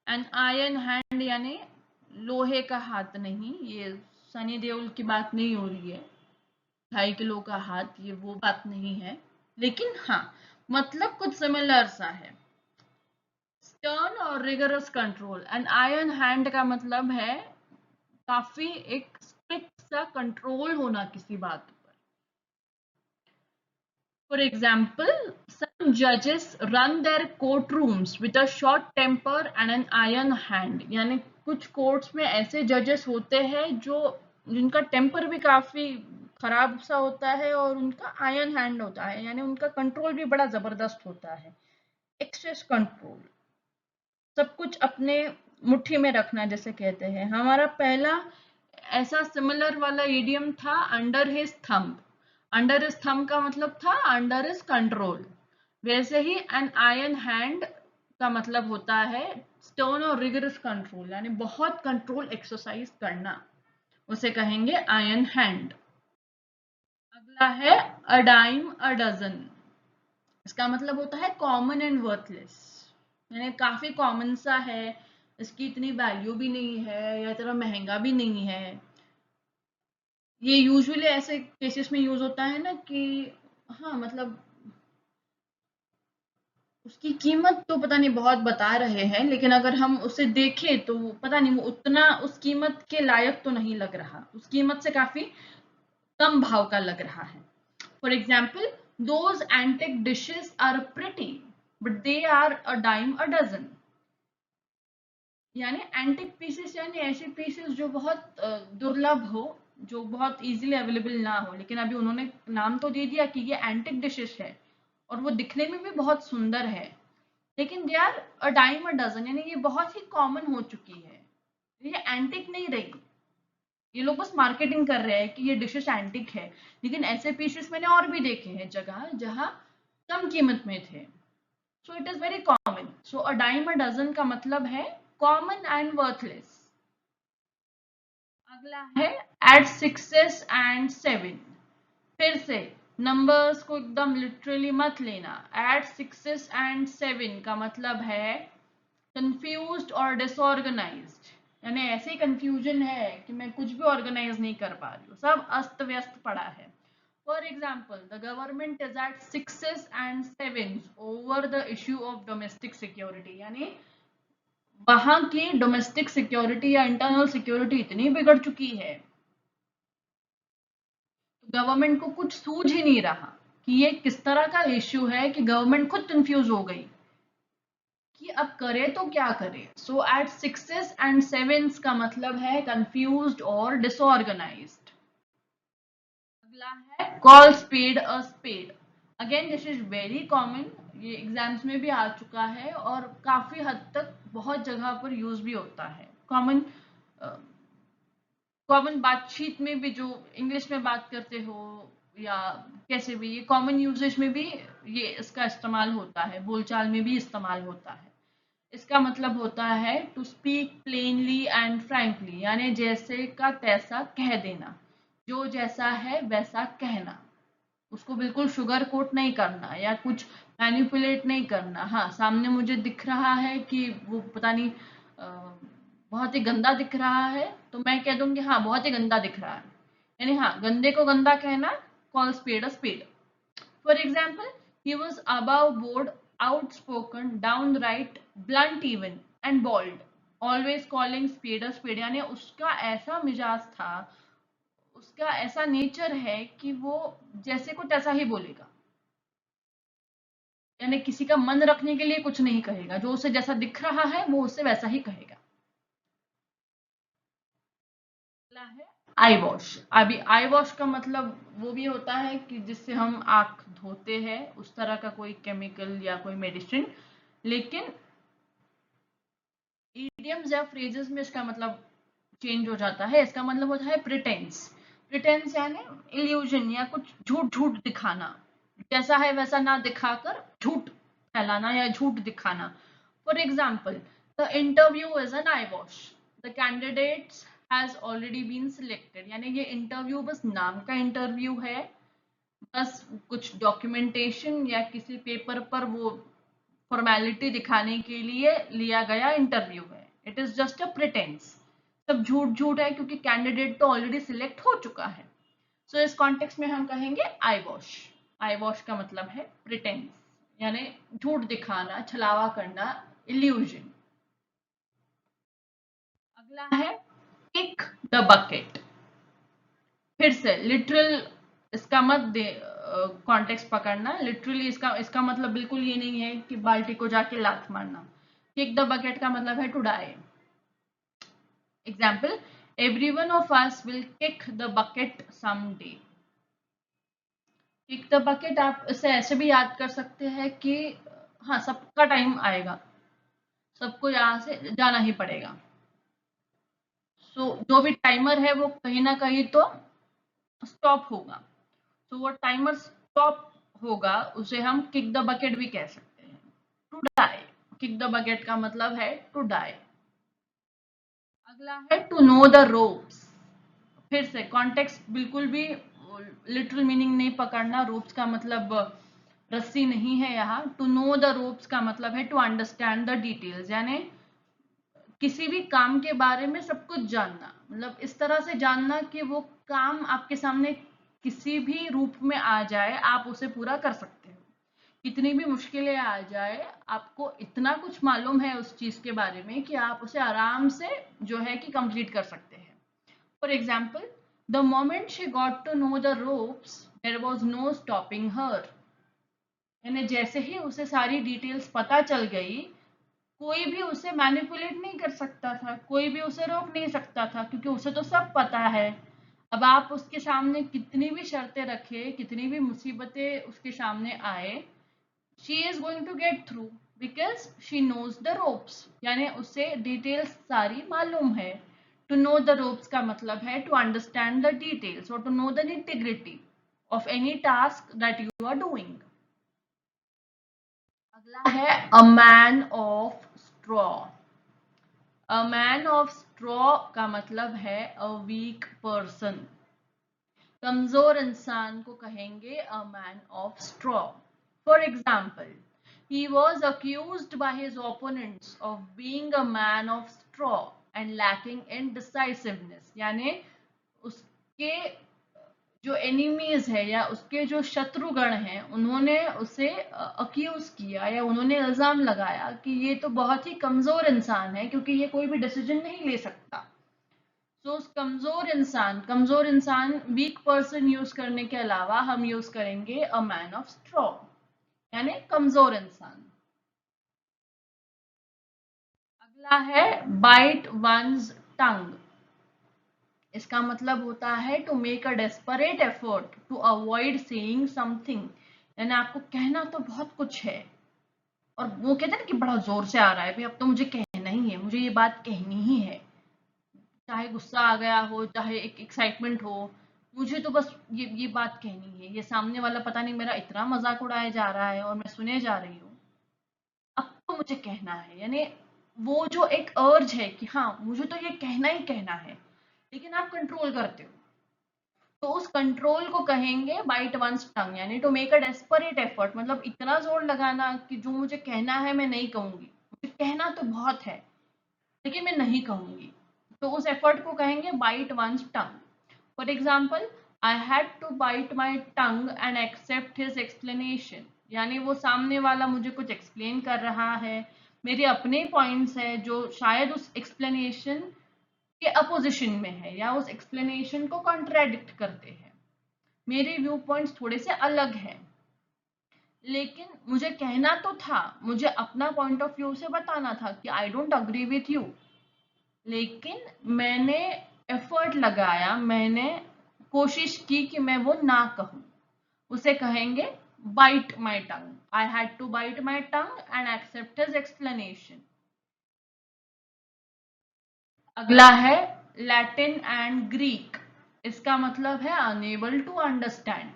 An iron hand यानी लोहे का हाथ नहीं, ये सनी देओल की बात नहीं हो रही है, 2.5 किलो का हाथ, ये वो बात नहीं है, लेकिन हाँ मतलब कुछ सिमिलर सा है। स्टर्न और rigorous control, an iron hand का मतलब है काफी एक स्ट्रिक्ट सा कंट्रोल होना किसी बात पर। For example, some judges run their courtrooms with a short temper and an iron hand, यानी कुछ कोर्ट्स में ऐसे जजेस होते हैं जो जिनका टेम्पर भी काफी खराब सा होता है और उनका आयरन हैंड होता है, यानी उनका कंट्रोल भी बड़ा जबरदस्त होता है, एक्सेस कंट्रोल, सब कुछ अपने मुट्ठी में रखना जैसे कहते हैं। हमारा पहला ऐसा सिमिलर वाला इडियम था under his thumb. Under his thumb का मतलब था अंडर हिज कंट्रोल, वैसे ही एन आयरन हैंड का मतलब होता है स्टर्न और रिगरस कंट्रोल, यानी बहुत कंट्रोल एक्सरसाइज करना, उसे कहेंगे आयरन हैंड। अगला है अ डाइम अ डजन। इसका मतलब होता है कॉमन एंड वर्थलेस, यानी काफी कॉमन सा है, इसकी इतनी वैल्यू भी नहीं है या इतना महंगा भी नहीं है। ये यूजुअली ऐसे केसेस में यूज होता है ना कि हाँ मतलब उसकी कीमत तो पता नहीं बहुत बता रहे हैं, लेकिन अगर हम उसे देखें तो पता नहीं वो उतना उस कीमत के लायक तो नहीं लग रहा, उस कीमत से काफी कम भाव का लग रहा है। For example, those antique dishes are pretty but they are a dime a dozen, यानी एंटिक पीसेस यानी ऐसे पीसेस जो बहुत दुर्लभ हो, जो बहुत इजीली अवेलेबल ना हो, लेकिन अभी उन्होंने नाम तो दे दिया कि ये एंटिक डिशेस है और वो दिखने में भी बहुत सुंदर है, लेकिन they are a dime a dozen, यानी ये बहुत ही कॉमन हो चुकी है, ये एंटिक नहीं रही। ये लोग बस मार्केटिंग कर रहे हैं कि ये डिशेस एंटिक है, लेकिन ऐसे पीसेस मैंने और भी देखे हैं जगह जहां कम कीमत में थे। So it is very common. So a dime a dozen का मतलब है कॉमन एंड वर्थलेस। अगला है एट सिक्सेस एंड सेवन। फिर से नंबर्स को एकदम लिटरली मत लेना। एट सिक्सेस एंड सेवन का मतलब है कंफ्यूज्ड और डिसऑर्गेनाइज्ड, यानी ऐसे कंफ्यूजन है कि मैं कुछ भी ऑर्गेनाइज नहीं कर पा रही हूँ, सब अस्त व्यस्त पड़ा है। For example, the government is at sixes and sevens over the issue of domestic security, यानी वहां की डोमेस्टिक सिक्योरिटी या इंटरनल सिक्योरिटी इतनी बिगड़ चुकी है, गवर्नमेंट को कुछ सूझ ही नहीं रहा कि ये किस तरह का इश्यू है कि गवर्नमेंट खुद कंफ्यूज हो गई कि अब करे तो क्या करे। So at sixes and sevens का मतलब है कंफ्यूज्ड और डिसऑर्गेनाइज्ड। अगला है call spade a spade. Again this is very common, ये एग्जाम्स में भी आ चुका है और काफी हद तक बहुत जगह पर यूज भी होता है। कॉमन कॉमन बातचीत में भी, जो इंग्लिश में बात करते हो या कैसे भी, ये कॉमन यूजेज में भी ये इसका इस्तेमाल होता है, बोलचाल में भी इस्तेमाल होता है। इसका मतलब होता है to speak plainly and frankly, यानी जैसे का तैसा कह देना, जो जैसा है वैसा कहना, उसको बिल्कुल शुगर कोट नहीं करना या कुछ मैनिपुलेट नहीं करना। हाँ, सामने मुझे दिख रहा है कि वो पता नहीं बहुत ही गंदा दिख रहा है, तो मैं कह दूंगी हाँ बहुत ही गंदा दिख रहा है, यानी हाँ गंदे को गंदा कहना, call spade a spade. For example, he was above board, outspoken, downright, blunt even, and bold, always calling spade a spade, यानी उसका ऐसा मिजाज था, उसका ऐसा नेचर है कि वो जैसे को तैसा ही बोलेगा, यानी किसी का मन रखने के लिए कुछ नहीं कहेगा, जो उसे जैसा दिख रहा है वो उससे वैसा ही कहेगा। अगला है आई वॉश। अभी आई वॉश का मतलब वो भी होता है कि जिससे हम आंख धोते हैं, उस तरह का कोई केमिकल या कोई मेडिसिन, लेकिन इडियम्स या फ्रेजेस में इसका मतलब चेंज हो जाता है। इसका मतलब होता है प्रिटेंस। प्रिटेंस यानी इल्यूजन या कुछ झूठ झूठ दिखाना, जैसा है वैसा ना दिखाकर झूठ फैलाना या झूठ दिखाना। For example, the interview is an eye wash, the candidates has already been selected, यानी ये इंटरव्यू बस नाम का इंटरव्यू है, बस कुछ डॉक्यूमेंटेशन या किसी पेपर पर वो फॉर्मेलिटी दिखाने के लिए लिया गया इंटरव्यू है। It is just a pretence, सब झूठ झूठ है क्योंकि कैंडिडेट तो ऑलरेडी सिलेक्ट हो चुका है। सो इस कॉन्टेक्स्ट में हम कहेंगे आई वॉश। आई वॉश का मतलब है प्रिटेंस, यानी झूठ दिखाना, छलावा करना, इल्यूजन। अगला है किक द बकेट। फिर से लिटरल इसका मत दे कॉन्टेक्स्ट पकड़ना, लिटरली इसका इसका मतलब बिल्कुल ये नहीं है कि बाल्टी को जाके लात मारना। किक द बकेट का मतलब है to die. Example, every one of us will kick the bucket someday. Kick the bucket आप इसे ऐसे भी याद कर सकते हैं कि हाँ सबका टाइम आएगा, सबको यहाँ से जाना ही पड़ेगा। सो जो भी टाइमर है वो कहीं ना कहीं तो स्टॉप होगा, तो वो टाइमर स्टॉप होगा, उसे हम किक द बकेट भी कह सकते हैं। To die, kick the bucket का मतलब है टू डाई। अगला है टू नो द रोप्स। फिर से कॉन्टेक्स्ट बिल्कुल भी लिटरल मीनिंग नहीं पकड़ना। रोप्स का मतलब रस्सी नहीं है यहाँ। टू नो द रोप्स का मतलब है टू अंडरस्टैंड द डिटेल्स, यानी किसी भी काम के बारे में सब कुछ जानना, मतलब इस तरह से जानना कि वो काम आपके सामने किसी भी रूप में आ जाए आप उसे पूरा कर सकते हो, कितनी भी मुश्किलें आ जाए आपको इतना कुछ मालूम है उस चीज के बारे में कि आप उसे आराम से जो है कि कंप्लीट कर सकते हैं। For example, the moment she got to know the ropes there was no stopping her, यानी जैसे ही उसे सारी डिटेल्स पता चल गई, कोई भी उसे मैनिपुलेट नहीं कर सकता था, कोई भी उसे रोक नहीं सकता था, क्योंकि उसे तो सब पता है। अब आप उसके सामने कितनी भी शर्तें रखे, कितनी भी मुसीबतें उसके सामने आए, she is going to get through because she knows the ropes, यानी उसे डिटेल्स सारी मालूम है. टू नो द रोप्स का मतलब है टू अंडरस्टैंड द डिटेल्स और to know the integrity of any task that you are doing. अगला है a man of straw. A man of straw का मतलब है अ वीक पर्सन. कमजोर इंसान को कहेंगे अ man of straw. For example, he was accused by his opponents of being a man of straw and lacking in decisiveness. यानी उसके जो एनिमीज है या उसके जो शत्रुगण हैं उन्होंने उसे अक्यूज किया या उन्होंने इल्जाम लगाया कि ये तो बहुत ही कमजोर इंसान है क्योंकि ये कोई भी डिसीजन नहीं ले सकता. तो उस कमजोर इंसान वीक पर्सन यूज करने के अलावा हम यूज करेंगे अ मैन ऑफ स्ट्रॉ, यानी कमजोर इंसान. अगला है बाइट वंस टंग. इसका मतलब होता है to make a desperate effort to avoid saying something. यानी आपको कहना तो बहुत कुछ है और वो कहते हैं ना कि बड़ा जोर से आ रहा है, भाई अब तो मुझे कहना ही है, मुझे ये बात कहनी ही है. चाहे गुस्सा आ गया हो, चाहे एक एक्साइटमेंट हो, मुझे तो बस ये बात कहनी है. ये सामने वाला पता नहीं मेरा इतना मजाक उड़ाया जा रहा है और मैं सुने जा रही हूँ, अब तो मुझे कहना है. यानी वो जो एक अर्ज है कि हाँ मुझे तो ये कहना ही कहना है, लेकिन आप कंट्रोल करते हो, तो उस कंट्रोल को कहेंगे बाइट वंस टंग. यानी to make a desperate effort, मतलब इतना जोर लगाना कि जो मुझे कहना है मैं नहीं कहूंगी, मुझे कहना तो बहुत है लेकिन मैं नहीं कहूंगी, तो उस एफर्ट को कहेंगे bite one's tongue. For example, I had to bite my tongue and accept his explanation. यानी वो सामने वाला मुझे कुछ एक्सप्लेन कर रहा है, मेरे अपने पॉइंट्स है जो शायद उस एक्सप्लेनेशन के अपोजिशन में है या उस एक्सप्लेनेशन को कॉन्ट्राडिक्ट करते हैं. मेरे व्यू पॉइंट्स थोड़े से अलग हैं, लेकिन मुझे कहना तो था, मुझे अपना पॉइंट ऑफ व्यू से बताना था कि I don't agree with you, लेकिन मैंने एफर्ट लगाया, मैंने कोशिश की कि मैं वो ना कहूं. उसे कहेंगे bite my tongue. I had to bite my tongue and accept his explanation. अगला है लैटिन एंड ग्रीक. इसका मतलब है अनेबल टू अंडरस्टैंड.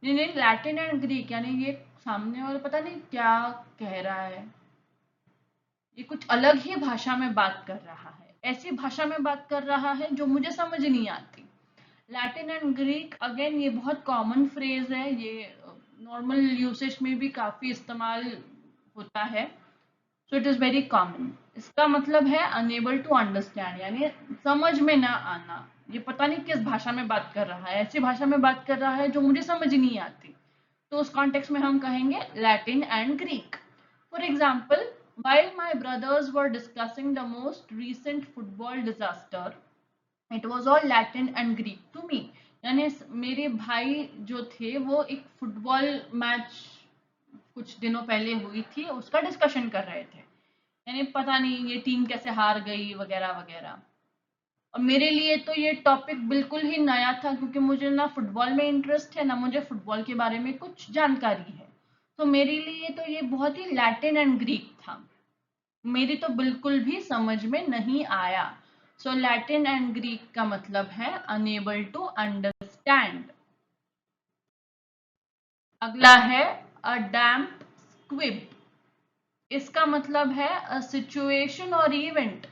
नहीं, लैटिन एंड ग्रीक यानी ये सामने वाला पता नहीं क्या कह रहा है, ये कुछ अलग ही भाषा में बात कर रहा है, ऐसी भाषा में बात कर रहा है जो मुझे समझ नहीं आती. लैटिन एंड ग्रीक अगेन ये बहुत कॉमन फ्रेज है, ये नॉर्मल यूसेज में भी काफी इस्तेमाल होता है. सो इट इज वेरी कॉमन. इसका मतलब है अनेबल टू अंडरस्टैंड, यानी समझ में ना आना, ये पता नहीं किस भाषा में बात कर रहा है, ऐसी भाषा में बात कर रहा है जो मुझे समझ नहीं आती. तो उस कॉन्टेक्स्ट में हम कहेंगे Latin and Greek. For example, while my brothers were discussing the most recent football disaster, it was all Latin and Greek to me. यानी मेरे भाई जो थे वो एक फुटबॉल मैच कुछ दिनों पहले हुई थी उसका डिस्कशन कर रहे थे, यानी पता नहीं ये टीम कैसे हार गई वगैरह वगैरह. और मेरे लिए तो ये टॉपिक बिल्कुल ही नया था क्योंकि मुझे ना फुटबॉल में इंटरेस्ट है ना मुझे फुटबॉल के बारे में कुछ जानकारी है. तो मेरे लिए तो ये बहुत ही लैटिन एंड ग्रीक था, मेरी तो बिल्कुल भी समझ में नहीं आया. सो लैटिन एंड ग्रीक का मतलब है अनेबल टू अंडरस्टैंड. अगला है अ डैम्प स्क्विब. इसका मतलब है अ सिचुएशन और event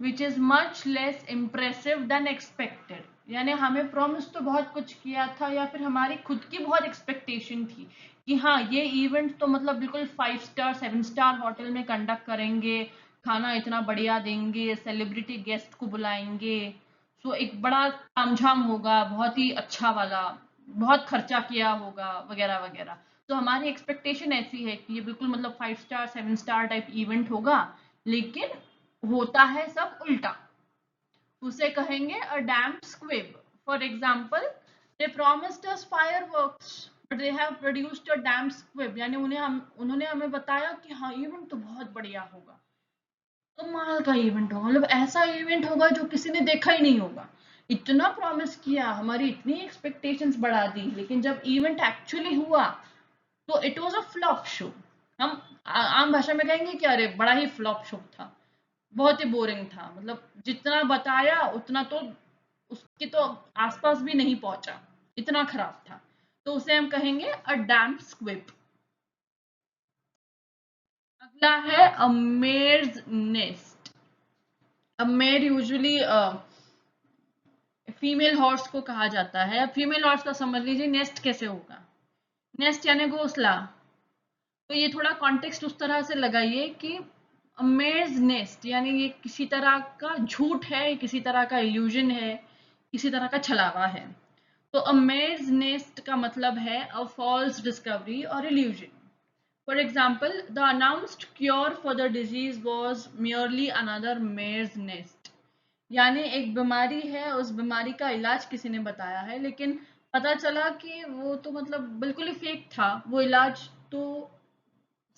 which is much less impressive then expected. यानी हमें प्रॉमिस तो बहुत कुछ किया था या फिर हमारी खुद की बहुत एक्सपेक्टेशन थी कि हाँ ये इवेंट तो मतलब बिल्कुल 5 स्टार 7 स्टार होटल में कंडक्ट करेंगे, खाना इतना बढ़िया देंगे, सेलिब्रिटी गेस्ट को बुलाएंगे, सो एक बड़ा तामझाम होगा, बहुत ही अच्छा वाला, बहुत खर्चा किया होगा वगैरह वगैरह. तो हमारी एक्सपेक्टेशन ऐसी है कि ये बिल्कुल मतलब 5 स्टार 7 स्टार टाइप इवेंट होगा, लेकिन होता है सब उल्टा. उसे कहेंगे a damp squib. For example, they promised us fireworks but they have produced a damp squib. यानी उन्होंने हमें बताया कि हाँ इवेंट तो बहुत बढ़िया होगा, कमाल का इवेंट होगा, मतलब ऐसा इवेंट होगा जो किसी ने देखा ही नहीं होगा. इतना प्रॉमिस किया, हमारी इतनी एक्सपेक्टेशंस बढ़ा दी, लेकिन जब इवेंट एक्चुअली हुआ तो it was a flop show. हम आम भाषा में कहेंगे कि अरे बड़ा ही फ्लॉप शो था, बहुत ही बोरिंग था, मतलब जितना बताया उतना तो उसके तो आसपास भी नहीं पहुंचा, इतना खराब था, तो उसे हम कहेंगे अ डैम्प स्क्विब। अगला है अ मेयर्स नेस्ट। अब मेयर यूजुअली फीमेल हॉर्स को कहा जाता है। अब फीमेल हॉर्स का समझ लीजिए नेस्ट कैसे होगा, नेस्ट यानी घोंसला। तो ये थोड़ा कॉन्टेक्स्ट उस तरह से लगाइए कि मेयर्स नेस्ट यानी ये किसी तरह का झूठ है, किसी तरह का इल्यूजन है, किसी तरह का छलावा है। तो अ मेयर्स नेस्ट का मतलब है अ फॉल्स डिस्कवरी और illusion. For example, the announced cure for the disease was merely another mare's nest. यानी एक बीमारी है, उस बीमारी का इलाज किसी ने बताया है, लेकिन पता चला कि वो तो मतलब बिल्कुल ही फेक था, वो इलाज तो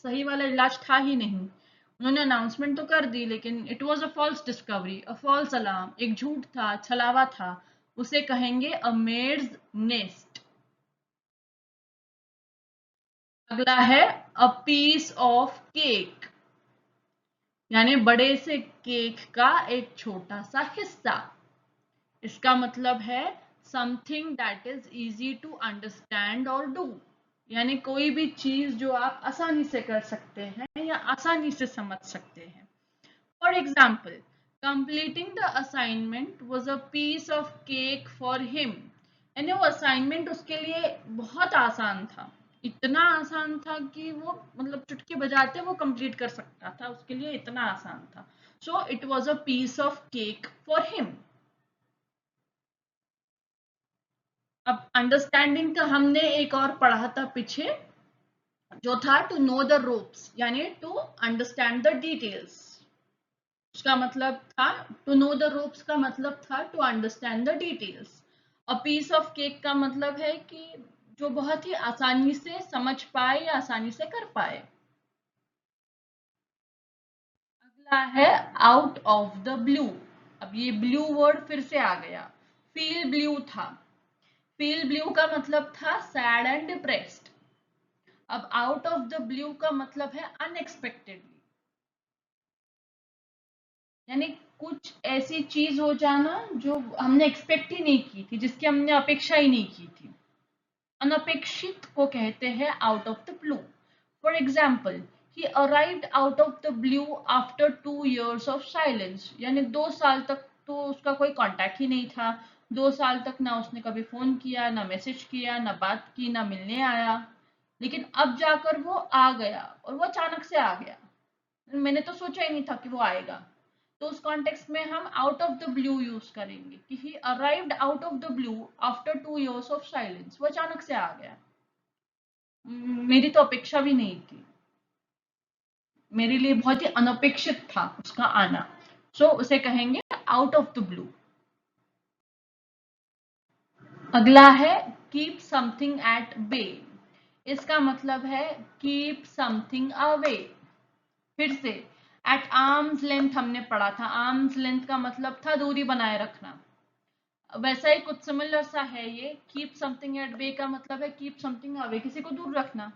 सही वाला इलाज था ही नहीं। उन्होंने अनाउंसमेंट तो कर दी, लेकिन it was a false discovery, a false alarm, एक झूठ था, छलावा था। उसे कहेंगे अ मेयर्स नेस्ट। अगला है अ पीस ऑफ केक, यानी बड़े से केक का एक छोटा सा हिस्सा। इसका मतलब है something that is easy to understand और डू, यानी कोई भी चीज जो आप आसानी से कर सकते हैं या आसानी से समझ सकते हैं। For example, completing the assignment was a piece of cake for him, यानी वो असाइनमेंट उसके लिए बहुत आसान था, इतना आसान था कि वो मतलब चुटकी बजाते वो कंप्लीट कर सकता था, उसके लिए इतना आसान था। So it was a piece of cake for him. अब अंडरस्टैंडिंग का हमने एक और पढ़ा था पीछे, जो था टू नो द रोप्स, यानी टू अंडरस्टैंड द डिटेल्स। उसका मतलब था टू नो द रोप्स का मतलब था to understand the details. A piece of cake का मतलब है कि जो बहुत ही आसानी से समझ पाए या आसानी से कर पाए। अगला है आउट ऑफ द ब्लू। अब ये ब्लू वर्ड फिर से आ गया, फील ब्लू था, फील ब्लू का मतलब था सैड एंड डिप्रेस्ड। अब आउट ऑफ द ब्लू का मतलब है अनएक्सपेक्टेडली, यानी कुछ ऐसी चीज हो जाना जो हमने एक्सपेक्ट ही नहीं की थी, जिसकी हमने अपेक्षा ही नहीं की थी। अनपेक्षित को कहते हैं out of the blue. For example, he arrived out of the blue after 2 years of silence, यानी 2 साल तक तो उसका कोई कांटेक्ट ही नहीं था। 2 साल तक ना उसने कभी फोन किया, ना मैसेज किया, ना बात की, ना मिलने आया, लेकिन अब जाकर वो आ गया, और वो अचानक से आ गया, मैंने तो सोचा ही नहीं था कि वो आएगा। तो उस कॉन्टेक्स्ट में हम out of the blue use करेंगे कि ही arrived out of the blue after 2 years of silence, वो अचानक से आ गया, मेरी तो अपेक्षा भी नहीं थी, मेरे लिए बहुत ही अनपेक्षित था उसका आना। सो उसे कहेंगे आउट ऑफ द ब्लू। अगला है कीप समथिंग एट बे। इसका मतलब है कीप समथिंग अवे। फिर से एट आर्म्स लेंथ हमने पढ़ा था, आर्म्स लेंथ का मतलब था दूरी बनाए रखना, वैसा ही कुछ सिमिलर सा है ये। कीप समथिंग एट बे का मतलब है कीप समथिंग अवे, किसी को दूर रखना,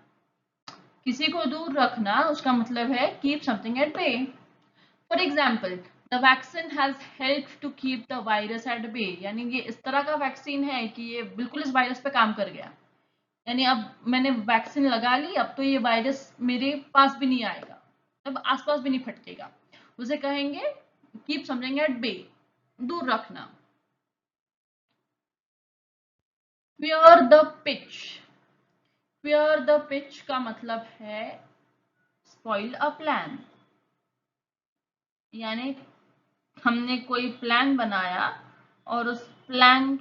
किसी को दूर रखना, उसका मतलब है keep something at bay. For example, the vaccine has help to keep the virus at bay, यानी ये इस तरह का वैक्सीन है कि ये बिल्कुल इस वायरस पे काम कर गया, यानी अब मैंने वैक्सीन लगा ली, अब तो ये वायरस मेरे पास भी नहीं आएगा, अब आसपास भी नहीं फटकेगा। उसे कहेंगे कीप समथिंग एट बे, दूर रखना। Clear the pitch. Clear the pitch का मतलब है स्पॉइल अ प्लान, यानी हमने कोई प्लान बनाया और उस प्लान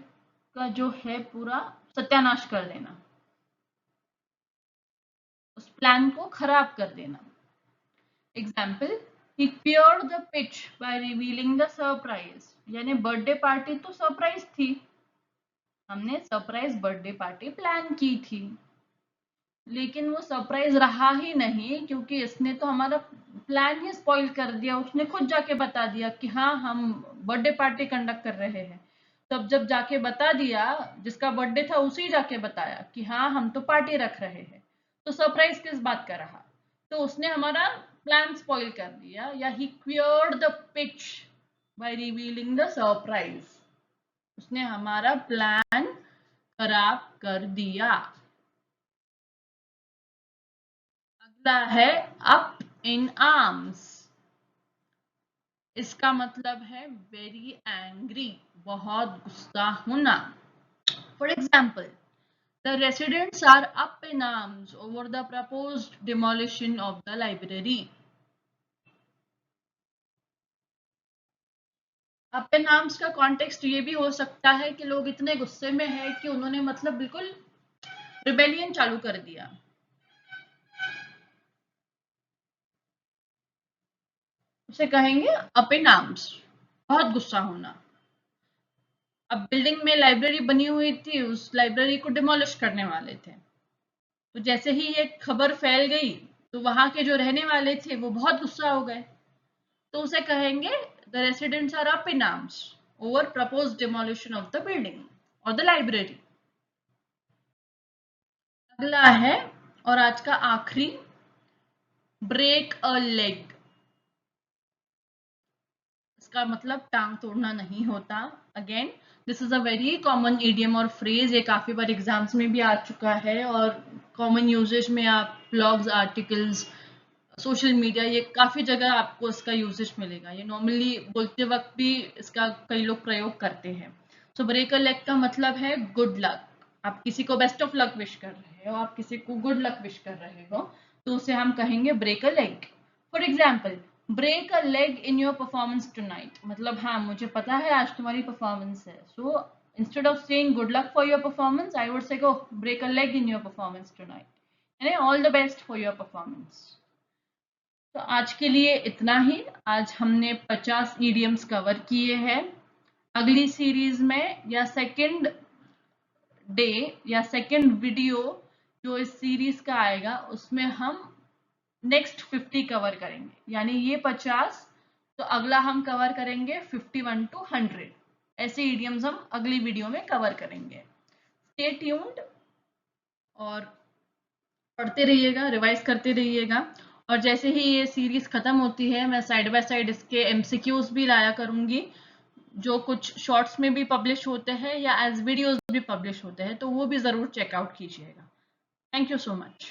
का जो है पूरा सत्यानाश कर देना, उस प्लान को खराब कर देना। Example, he cleared the pitch by revealing the surprise, यानी बर्थडे पार्टी तो सरप्राइज थी, हमने सरप्राइज बर्थडे पार्टी प्लान की थी, लेकिन वो सरप्राइज रहा ही नहीं, क्योंकि इसने तो हमारा प्लान ही स्पॉइल कर दिया, उसने खुद जाके बता दिया कि हाँ हम बर्थडे पार्टी कंडक्ट कर रहे हैं। तब जब जाके बता दिया, जिसका बर्थडे था उसी जाके बताया कि हाँ हम तो पार्टी रख रहे हैं, तो सरप्राइज किस बात का रहा। तो उसने हमारा प्लान स्पॉइल कर दिया, या he queered the pitch by revealing the surprise, उसने हमारा प्लान खराब कर दिया। अगला है अप इन आर्म्स, इसका मतलब है वेरी एंग्री, बहुत गुस्सा होना। For example, the residents are up in arms over the proposed demolition of the library. Up in arms का कॉन्टेक्स्ट ये भी हो सकता है कि लोग इतने गुस्से में हैं कि उन्होंने मतलब बिल्कुल रिबेलियन चालू कर दिया। उसे कहेंगे अप इन आर्म्स, बहुत गुस्सा होना। अब बिल्डिंग में लाइब्रेरी बनी हुई थी, उस लाइब्रेरी को डिमोलिश करने वाले थे, तो जैसे ही ये खबर फैल गई तो वहां के जो रहने वाले थे वो बहुत गुस्सा हो गए, तो उसे कहेंगे the residents are up in arms over proposed demolition of the building or the library. अगला है और आज का आखिरी, ब्रेक अ लेग, इसका मतलब टांग तोड़ना नहीं होता। Again this is a very common idiom और फ्रेज, ये काफी बार एग्जाम्स में भी आ चुका है और कॉमन यूजेज में आप ब्लॉग्स, आर्टिकल्स, सोशल मीडिया, ये काफी जगह आपको इसका यूजेज मिलेगा। ये नॉर्मली बोलते वक्त भी इसका कई लोग प्रयोग करते हैं। सो ब्रेक अ लेग का मतलब है गुड लक, आप किसी को बेस्ट ऑफ लक विश कर रहे हो, आप किसी को गुड लक विश कर रहे हो, तो उसे हम कहेंगे break a leg. For example, break a leg in your performance tonight, मतलब हाँ मुझे पता है आज तुम्हारी परफॉर्मेंस है, so instead of saying good luck for your performance I would say go break a leg in your performance tonight, यानी all the best for your performance. तो आज के लिए इतना ही। आज हमने 50 ईडियम्स कवर किए हैं। अगली सीरीज में या सेकंड डे या सेकंड वीडियो जो इस सीरीज का आएगा उसमें हम नेक्स्ट 50 कवर करेंगे, यानी ये 50, तो अगला हम कवर करेंगे 51 to 100, ऐसे ईडियम्स हम अगली वीडियो में कवर करेंगे। स्टे ट्यून्ड और पढ़ते रहिएगा, रिवाइज करते रहिएगा, और जैसे ही ये सीरीज खत्म होती है मैं साइड बाय साइड इसके एमसीक्यूज भी लाया करूंगी, जो कुछ शॉर्ट्स में भी पब्लिश होते हैं या एज वीडियोज भी पब्लिश होते हैं, तो वो भी जरूर चेकआउट कीजिएगा। Thank you so much.